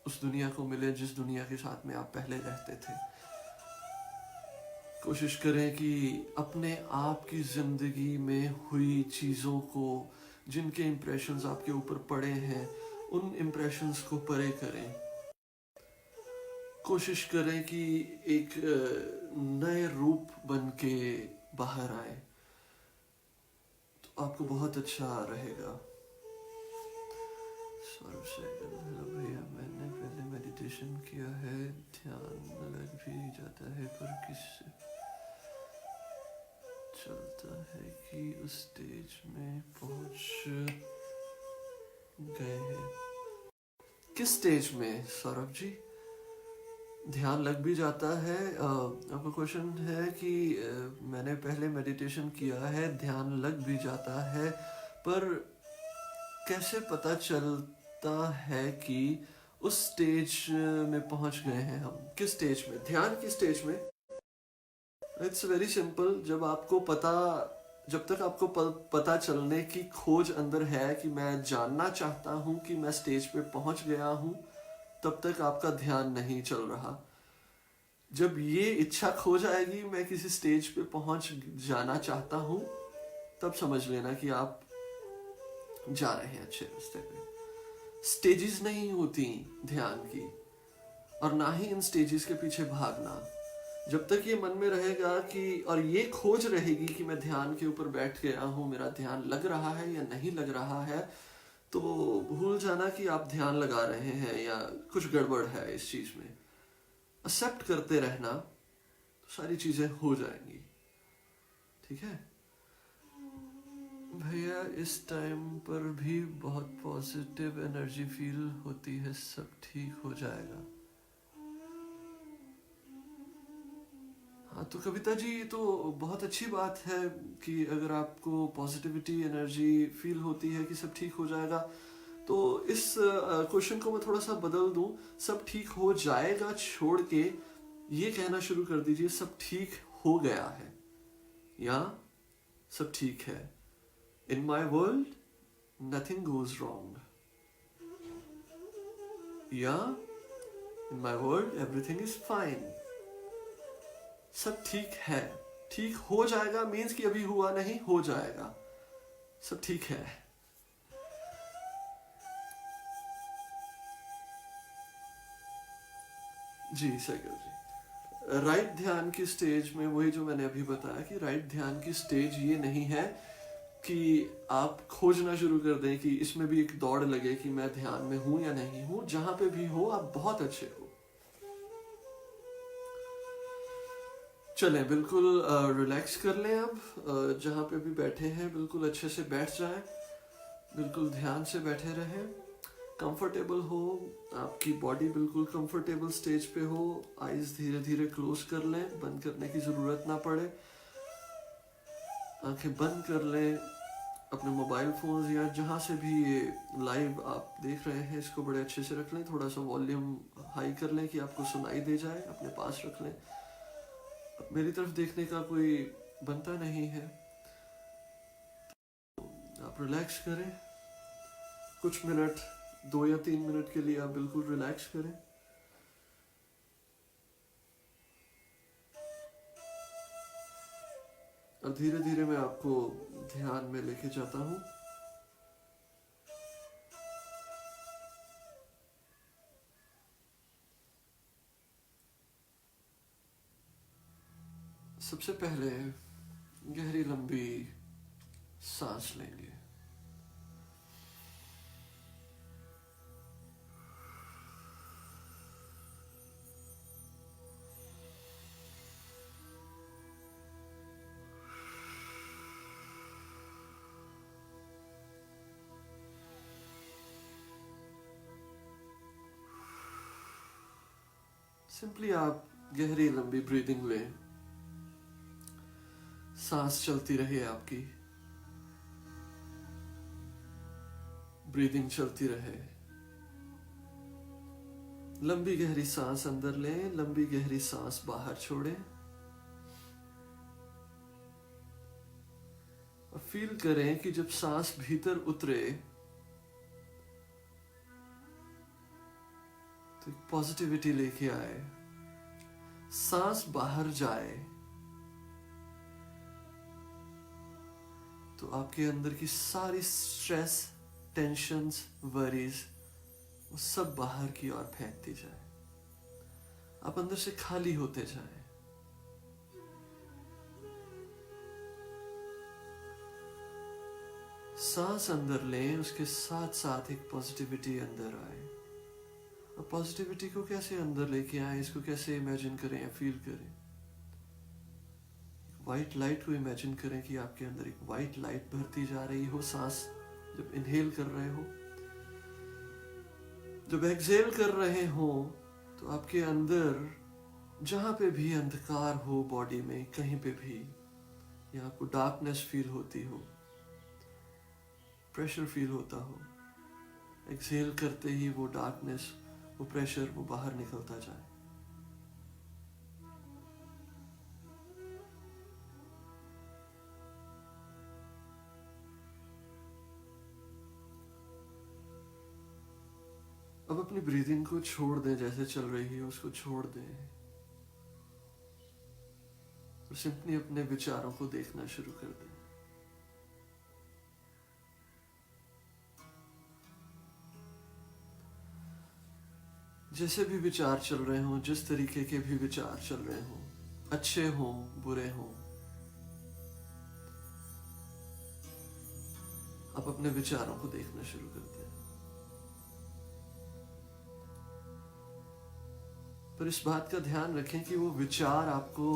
उस दुनिया को मिले जिस दुनिया के साथ में आप पहले रहते थे। कोशिश करें कि अपने आप की जिंदगी में हुई चीज़ों को, जिनके इम्प्रेशंस आपके ऊपर पड़े हैं, उन इम्प्रेशंस को परे करें। कोशिश करें कि एक नए रूप बन के बाहर आए, तो आपको बहुत अच्छा रहेगा। सौरभ सहगल, हेलो भैया, मैंने पहले मेडिटेशन किया है, ध्यान लग भी जाता है, पर किससे चलता है कि उस स्टेज में पहुंच गए हैं। किस स्टेज में सौरभ जी? ध्यान लग भी जाता है। आपका क्वेश्चन है कि मैंने पहले मेडिटेशन किया है, ध्यान लग भी जाता है, पर कैसे पता चलता है कि उस स्टेज में पहुंच गए हैं हम? किस स्टेज में? ध्यान की स्टेज में? It's very simple. जब तक आपको पता चलने की खोज अंदर है कि मैं जानना चाहता हूं कि मैं स्टेज पे पहुंच गया हूं, तब तक आपका ध्यान नहीं चल रहा। जब ये इच्छा खो जाएगी, मैं किसी स्टेज पे पहुंच जाना चाहता हूं, तब समझ लेना कि आप जा रहे हैं अच्छे रास्ते पे। स्टेजेस नहीं होती ध्यान की, और ना ही इन स्टेजेस के पीछे भागना। जब तक ये मन में रहेगा कि, और ये खोज रहेगी कि मैं ध्यान के ऊपर बैठ गया हूं, मेरा ध्यान लग रहा है या नहीं लग रहा है, तो भूल जाना कि आप ध्यान लगा रहे हैं या कुछ गड़बड़ है इस चीज में। एक्सेप्ट करते रहना, तो सारी चीजें हो जाएंगी। ठीक है भैया, इस टाइम पर भी बहुत पॉजिटिव एनर्जी फील होती है, सब ठीक हो जाएगा। हाँ, तो कविता जी, ये तो बहुत अच्छी बात है कि अगर आपको पॉजिटिविटी एनर्जी फील होती है कि सब ठीक हो जाएगा, तो इस क्वेश्चन को मैं थोड़ा सा बदल दूं, सब ठीक हो जाएगा छोड़ के ये कहना शुरू कर दीजिए सब ठीक हो गया है, या सब ठीक है। In my world nothing goes wrong, या in my world everything is fine. सब ठीक है, ठीक हो जाएगा मीन्स कि अभी हुआ नहीं, हो जाएगा, सब ठीक है। जी साइकिल जी, राइट ध्यान की स्टेज में वही जो मैंने अभी बताया कि राइट ध्यान की स्टेज ये नहीं है कि आप खोजना शुरू कर दें कि इसमें भी एक दौड़ लगे कि मैं ध्यान में हूं या नहीं हूं। जहां पे भी हो आप बहुत अच्छे हो। चलें, बिल्कुल रिलैक्स कर लें। अब जहां पे भी बैठे हैं बिल्कुल अच्छे से बैठ जाएं, बिल्कुल ध्यान से बैठे रहें, कंफर्टेबल हो, आपकी बॉडी बिल्कुल कंफर्टेबल स्टेज पे हो। आईज धीरे धीरे क्लोज कर लें, बंद करने की जरूरत ना पड़े। आंखें बंद कर लें। अपने मोबाइल फोन या जहां से भी ये लाइव आप देख रहे हैं इसको बड़े अच्छे से रख लें, थोड़ा सा वॉल्यूम हाई कर लें कि आपको सुनाई दे जाए, अपने पास रख लें। मेरी तरफ देखने का कोई बनता नहीं है, आप रिलैक्स करें। कुछ मिनट, 2 या 3 मिनट के लिए आप बिल्कुल रिलैक्स करें। और धीरे धीरे मैं आपको ध्यान में लेके जाता हूं। सबसे पहले गहरी लंबी सांस लेंगे। सिंपली आप गहरी लंबी ब्रीदिंग लें, सांस चलती रहे, आपकी ब्रीदिंग चलती रहे। लंबी गहरी सांस अंदर लें, लंबी गहरी सांस बाहर छोड़ें और फील करें कि जब सांस भीतर उतरे तो एक पॉजिटिविटी लेके आए, सांस बाहर जाए तो आपके अंदर की सारी स्ट्रेस, टेंशन्स, वरीज वो सब बाहर की ओर फेंकती जाए, आप अंदर से खाली होते जाए। सांस अंदर लें, उसके साथ साथ एक पॉजिटिविटी अंदर आए। और पॉजिटिविटी को कैसे अंदर लेके आए, इसको कैसे इमेजिन करें या फील करें। व्हाइट लाइट को इमेजिन करें कि आपके अंदर एक व्हाइट लाइट भरती जा रही हो। सांस जब इनहेल कर रहे हो, जब एक्सहेल कर रहे हो तो आपके अंदर जहां पे भी अंधकार हो बॉडी में, कहीं पे भी, या आपको डार्कनेस फील होती हो, प्रेशर फील होता हो, एक्सहेल करते ही वो डार्कनेस, वो प्रेशर वो बाहर निकलता जाए। अब अपनी ब्रीदिंग को छोड़ दें, जैसे चल रही है उसको छोड़ दें और सिंपली अपने विचारों को देखना शुरू कर दें। जैसे भी विचार चल रहे हों, जिस तरीके के भी विचार चल रहे हों, अच्छे हों बुरे हों, आप अपने विचारों को देखना शुरू कर दें। पर इस बात का ध्यान रखें कि वो विचार आपको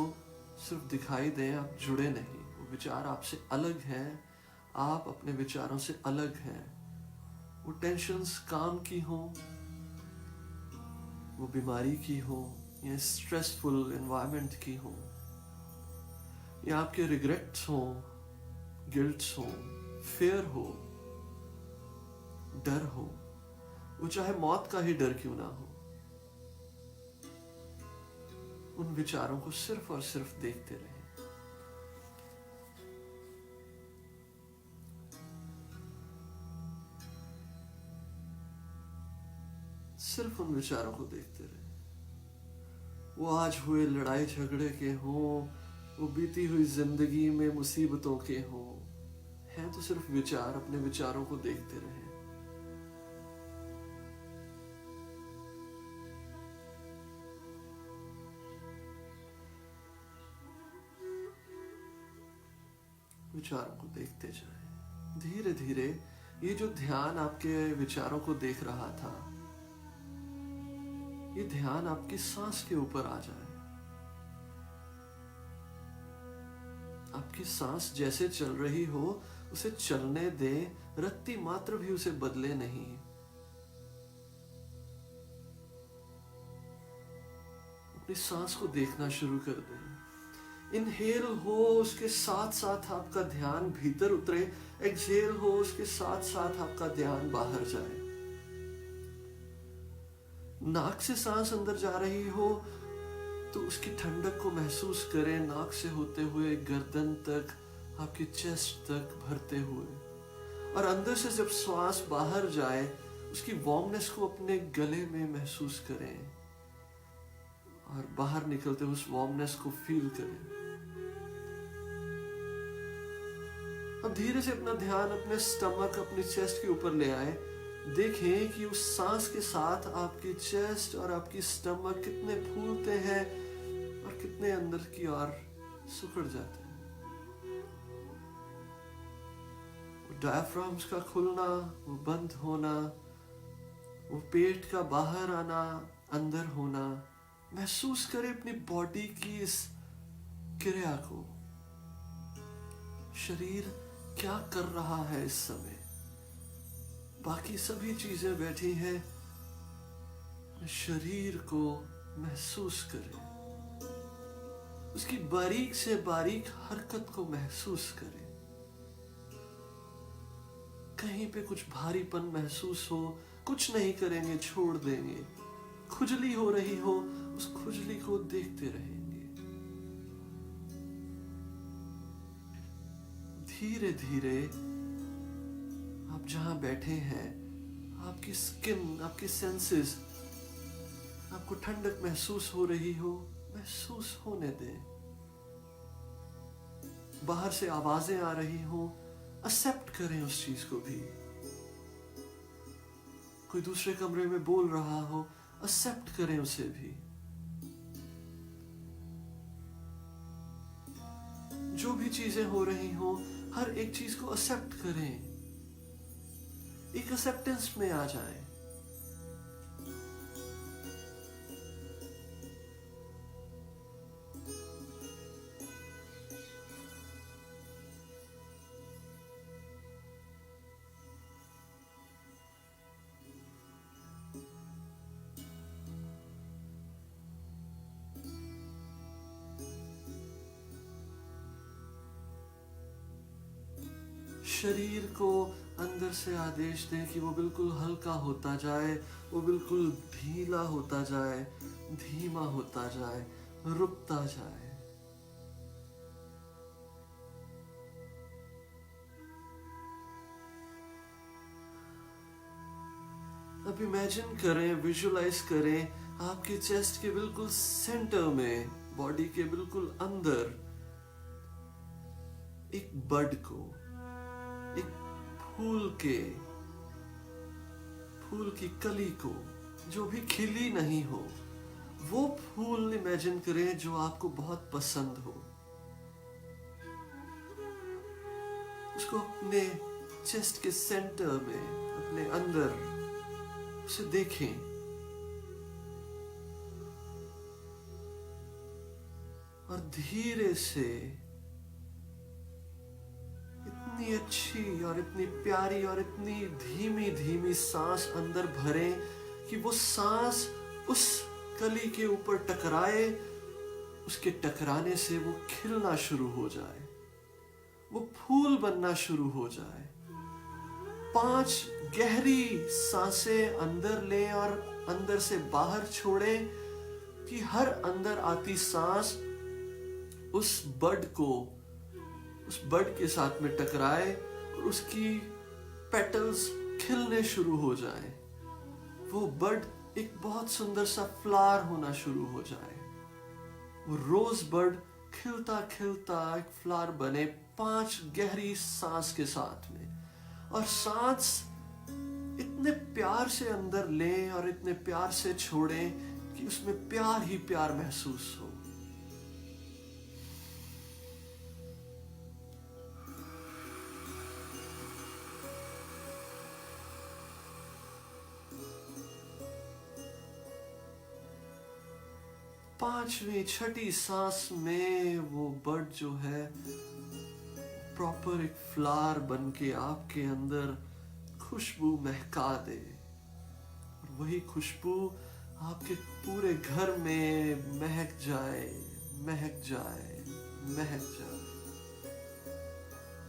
सिर्फ दिखाई दें, आप जुड़े नहीं। वो विचार आपसे अलग हैं, आप अपने विचारों से अलग हैं। वो टेंशन्स काम की हों, वो बीमारी की हो, या स्ट्रेसफुल एनवायरनमेंट की हो, या आपके रिग्रेट्स हो, गिल्ट्स हो, फेयर हो, डर हो, वो चाहे मौत का ही डर क्यों ना हो, उन विचारों को सिर्फ और सिर्फ देखते रहें। सिर्फ उन विचारों को देखते रहें। वो आज हुए लड़ाई झगड़े के हों, वो बीती हुई जिंदगी में मुसीबतों के हों, हैं तो सिर्फ विचार। अपने विचारों को देखते रहें। विचारों को देखते जाएं। धीरे धीरे ये जो ध्यान आपके विचारों को देख रहा था, ये ध्यान आपकी सांस के ऊपर आ जाए। आपकी सांस जैसे चल रही हो उसे चलने दें, रत्ती मात्र भी उसे बदले नहीं। अपनी सांस को देखना शुरू कर दें। इनहेल हो, उसके साथ साथ आपका ध्यान भीतर उतरे। एक्सहेल हो, उसके साथ साथ आपका ध्यान बाहर जाए। नाक से सांस अंदर जा रही हो तो उसकी ठंडक को महसूस करें, नाक से होते हुए गर्दन तक, आपकी चेस्ट तक भरते हुए। और अंदर से जब श्वास बाहर जाए उसकी वार्मनेस को अपने गले में महसूस करें और बाहर निकलते हुए उस वार्मनेस को फील करें। अब धीरे से अपना ध्यान अपने स्टमक, अपनी चेस्ट के ऊपर ले आए। देखें कि उस सांस के साथ आपकी चेस्ट और आपकी स्टमक कितने फूलते हैं और कितने अंदर की ओर सिकुड़ जाते हैं। वो डायफ्राम्स का खुलना, वो बंद होना, वो पेट का बाहर आना, अंदर होना, महसूस करें अपनी बॉडी की इस क्रिया को। शरीर क्या कर रहा है इस समय? बाकी सभी चीजें बैठी हैं, शरीर को महसूस करें। उसकी बारीक से बारीक हरकत को महसूस करें। कहीं पे कुछ भारीपन महसूस हो, कुछ नहीं करेंगे, छोड़ देंगे। खुजली हो रही हो, उस खुजली को देखते रहेंगे। धीरे धीरे आप जहां बैठे हैं, आपकी स्किन, आपकी सेंसेस, आपको ठंडक महसूस हो रही हो, महसूस होने दें। बाहर से आवाजें आ रही हो, एक्सेप्ट करें उस चीज को भी। कोई दूसरे कमरे में बोल रहा हो, एक्सेप्ट करें उसे भी। जो भी चीजें हो रही हो, हर एक चीज को एक्सेप्ट करें। एक एक्सेप्टेंस में आ जाए। शरीर को अंदर से आदेश दें कि वो बिल्कुल हल्का होता जाए, वो बिल्कुल ढीला होता जाए, धीमा होता जाए, रुकता जाए। अब इमेजिन करें, विजुलाइज करें, आपके चेस्ट के बिल्कुल सेंटर में, बॉडी के बिल्कुल अंदर एक बड को, एक फूल की कली को, जो भी खिली नहीं हो, वो फूल इमेजिन करें जो आपको बहुत पसंद हो। उसको अपने चेस्ट के सेंटर में, अपने अंदर उसे देखें। और धीरे से इतनी अच्छी और इतनी प्यारी और इतनी धीमी धीमी सांस अंदर भरें कि वो सांस उस कली के ऊपर टकराए उसके टकराने से वो खिलना शुरू हो जाए, वो फूल बनना शुरू हो जाए। 5 गहरी सांसें अंदर ले और अंदर से बाहर छोड़े कि हर अंदर आती सांस उस बर्ड के साथ में टकराए और उसकी पेटल्स खिलने शुरू हो जाए। वो बर्ड एक बहुत सुंदर सा फ्लावर होना शुरू हो जाए। वो रोज बर्ड खिलता खिलता एक फ्लावर बने 5 गहरी सांस के साथ में। और सांस इतने प्यार से अंदर लें और इतने प्यार से छोड़ें कि उसमें प्यार ही प्यार महसूस हो। पांचवी छठी सांस में वो बर्ड जो है प्रॉपर एक फ्लावर बन के आपके अंदर खुशबू महका दे। और वही खुशबू आपके पूरे घर में महक जाए, महक जाए, महक जाए।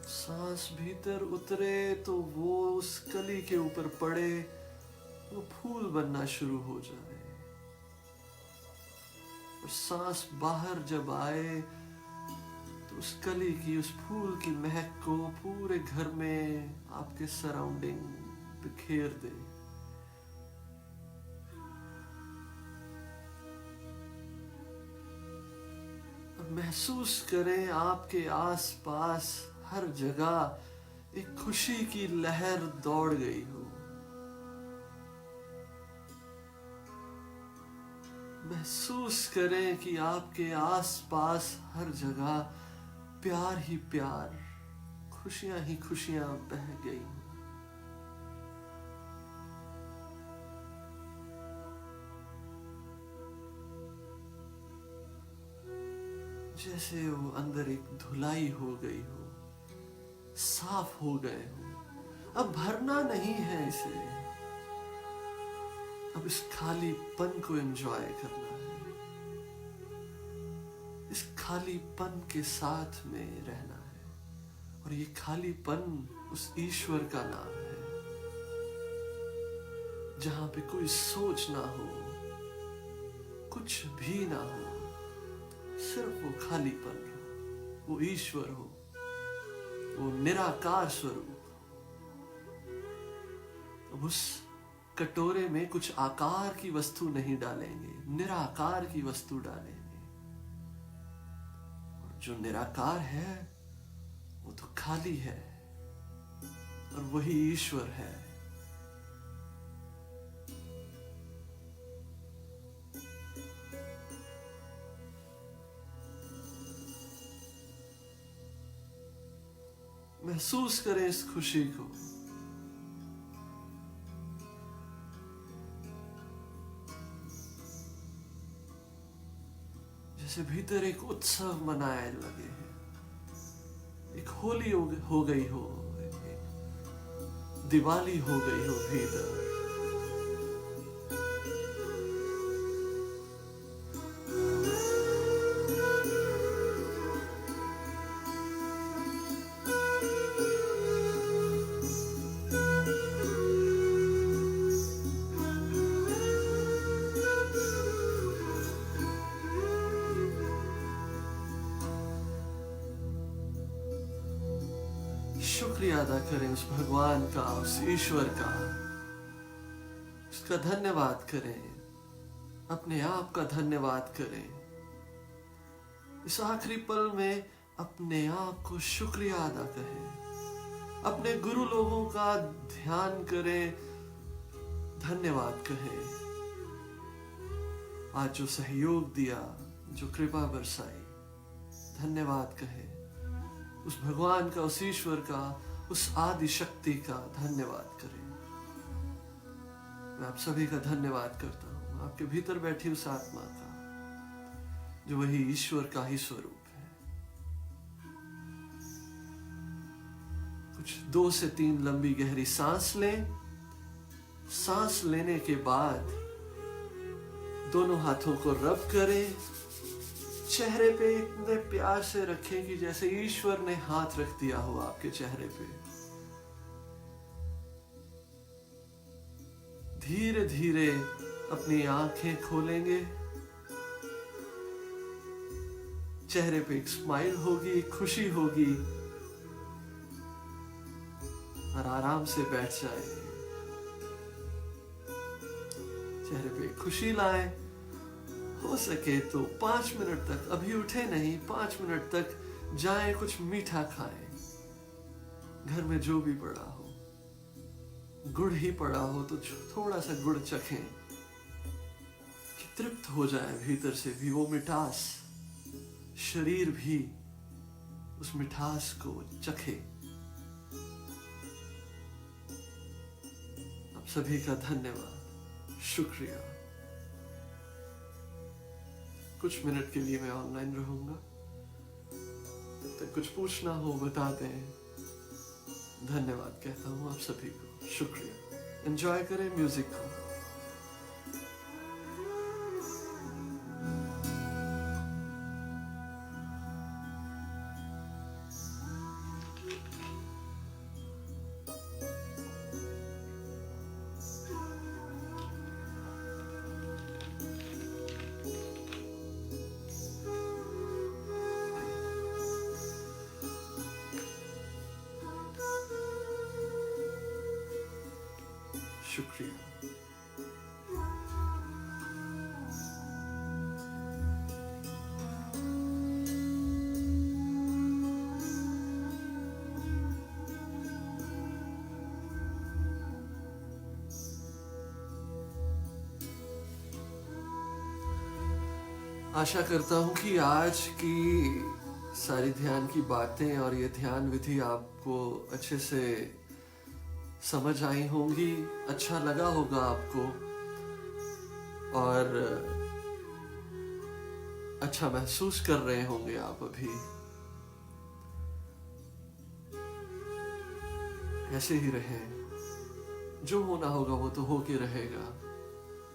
सांस भीतर उतरे तो वो उस कली के ऊपर पड़े, वो फूल बनना शुरू हो जाए। और सांस बाहर जब आए तो उस कली की, उस फूल की महक को पूरे घर में आपके सराउंडिंग बिखेर दे। और महसूस करें आपके आसपास हर जगह एक खुशी की लहर दौड़ गई हो। महसूस करें कि आपके आसपास हर जगह प्यार ही प्यार, खुशियां ही खुशियां बह गई। जैसे वो अंदर एक धुलाई हो गई हो, साफ हो गए हो। अब भरना नहीं है इसे, अब इस खालीपन को एंजॉय करना है, इस खालीपन के साथ में रहना है। और ये खालीपन उस ईश्वर का नाम है, जहां पे कोई सोच ना हो, कुछ भी ना हो, सिर्फ वो खालीपन हो, वो ईश्वर हो, वो निराकार स्वरूप। अब उस कटोरे में कुछ आकार की वस्तु नहीं डालेंगे, निराकार की वस्तु डालेंगे। और जो निराकार है वो तो खाली है, और वही ईश्वर है। महसूस करें इस खुशी को। जैसे भीतर एक उत्सव मनाए लगे हैं, एक होली हो गई हो, एक दिवाली हो गई हो भीतर। शुक्रिया अदा करें उस भगवान का, उस ईश्वर का, उसका धन्यवाद करें, अपने आप का धन्यवाद करें। इस आखिरी पल में अपने आप को शुक्रिया अदा करें, अपने गुरु लोगों का ध्यान करें, धन्यवाद कहें। आज जो सहयोग दिया, जो कृपा बरसाई, धन्यवाद कहें। उस भगवान का, उस ईश्वर का, उस आदि शक्ति का धन्यवाद करें। मैं आप सभी का धन्यवाद करता हूं, आपके भीतर बैठी उस आत्मा का, जो वही ईश्वर का ही स्वरूप है। कुछ 2 से 3 लंबी गहरी सांस लें। सांस लेने के बाद दोनों हाथों को रब करें, चेहरे पे इतने प्यार से रखें कि जैसे ईश्वर ने हाथ रख दिया हो आपके चेहरे पे। धीरे धीरे अपनी आंखें खोलेंगे, चेहरे पे एक स्माइल होगी, एक खुशी होगी, और आराम से बैठ जाएंगे। चेहरे पे खुशी लाएं। हो सके तो 5 मिनट तक, अभी उठे नहीं, 5 मिनट तक जाएं, कुछ मीठा खाएं। घर में जो भी पड़ा हो, गुड़ ही पड़ा हो तो थोड़ा सा गुड़ चखें कि तृप्त हो जाए भीतर से भी वो मिठास, शरीर भी उस मिठास को चखे। आप सभी का धन्यवाद, शुक्रिया। कुछ मिनट के लिए मैं ऑनलाइन रहूंगा, तो कुछ पूछना हो बता दें। धन्यवाद कहता हूं आप सभी को, शुक्रिया। एंजॉय करें म्यूजिक को। शुक्रिया। आशा करता हूं कि आज की सारी ध्यान की बातें और ये ध्यान विधि आपको अच्छे से समझ आई होंगी, अच्छा लगा होगा आपको, और अच्छा महसूस कर रहे होंगे आप अभी। ऐसे ही रहें, जो होना होगा वो तो हो के रहेगा,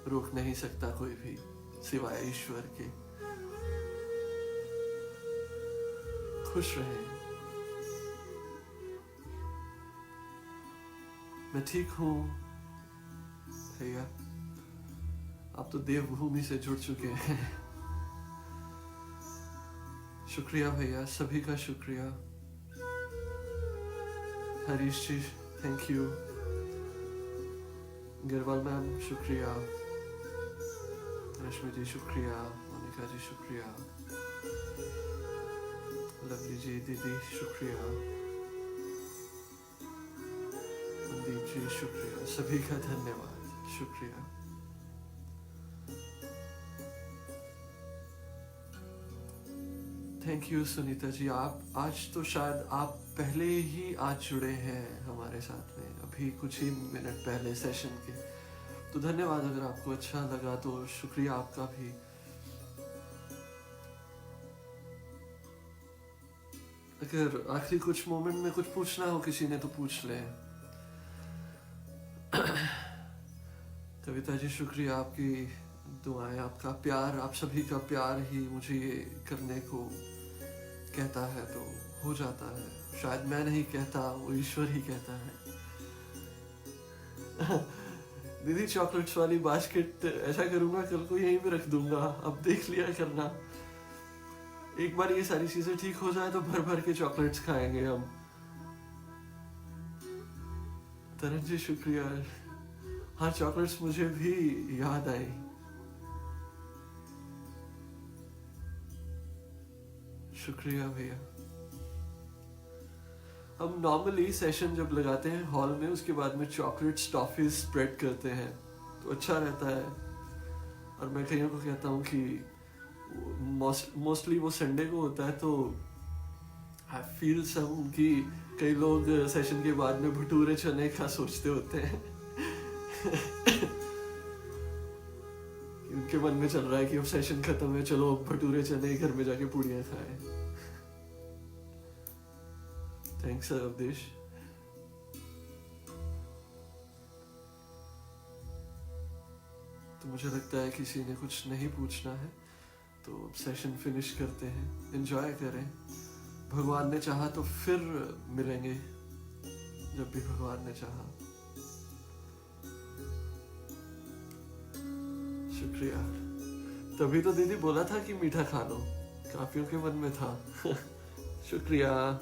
रोक नहीं सकता कोई भी सिवाय ईश्वर के। खुश रहें। मैं ठीक हूं भैया, आप तो देवभूमि से जुड़ चुके हैं। शुक्रिया भैया, सभी का शुक्रिया। हरीश जी थैंक यू, गिरवाल मैम शुक्रिया, रश्मि जी शुक्रिया, मोनिका जी शुक्रिया, लवली जी दीदी शुक्रिया, मनदीप जी शुक्रिया, सभी का धन्यवाद, शुक्रिया। थैंक यू सुनीता जी, आप आज तो शायद आप पहले ही आज जुड़े हैं हमारे साथ में, अभी कुछ ही मिनट पहले सेशन के, तो धन्यवाद। अगर आपको अच्छा लगा तो शुक्रिया आपका भी। अगर आखिरी कुछ मोमेंट में कुछ पूछना हो किसी ने तो पूछ ले। कविता जी शुक्रिया, आपकी दुआएं, आपका प्यार, आप सभी का प्यार ही मुझे ये करने को कहता है, तो हो जाता है। शायद मैं नहीं कहता, वो ईश्वर ही कहता है। दीदी चॉकलेट्स वाली बास्केट ऐसा करूंगा कल को यहीं पे रख दूंगा, अब देख लिया करना। एक बार ये सारी चीजें ठीक हो जाए तो भर भर के चॉकलेट्स खाएंगे हम। तरन जी शुक्रिया, हाँ चॉकलेट्स मुझे भी याद आई। शुक्रिया भैया। हम नॉर्मली सेशन जब लगाते हैं हॉल में, उसके बाद में चॉकलेट्स टॉफीज स्प्रेड करते हैं तो अच्छा रहता है। और मैं कईयों को कहता हूँ कि मोस्टली वो संडे को होता है, तो आई फील सम कि कई लोग सेशन के बाद में भटूरे चने का सोचते होते हैं। उनके मन में चल रहा है कि अब सेशन खत्म है, चलो भटूरे चने घर में जाके पूड़ियां खाएं। थैंक्स अवधेश। तो मुझे लगता है किसी ने कुछ नहीं पूछना है, तो अब सेशन फिनिश करते हैं, एंजॉय करें। भगवान ने चाहा तो फिर मिलेंगे जब भी भगवान ने चाहा। शुक्रिया। तभी तो दीदी बोला था कि मीठा खा लो, काफियों के मन में था। शुक्रिया।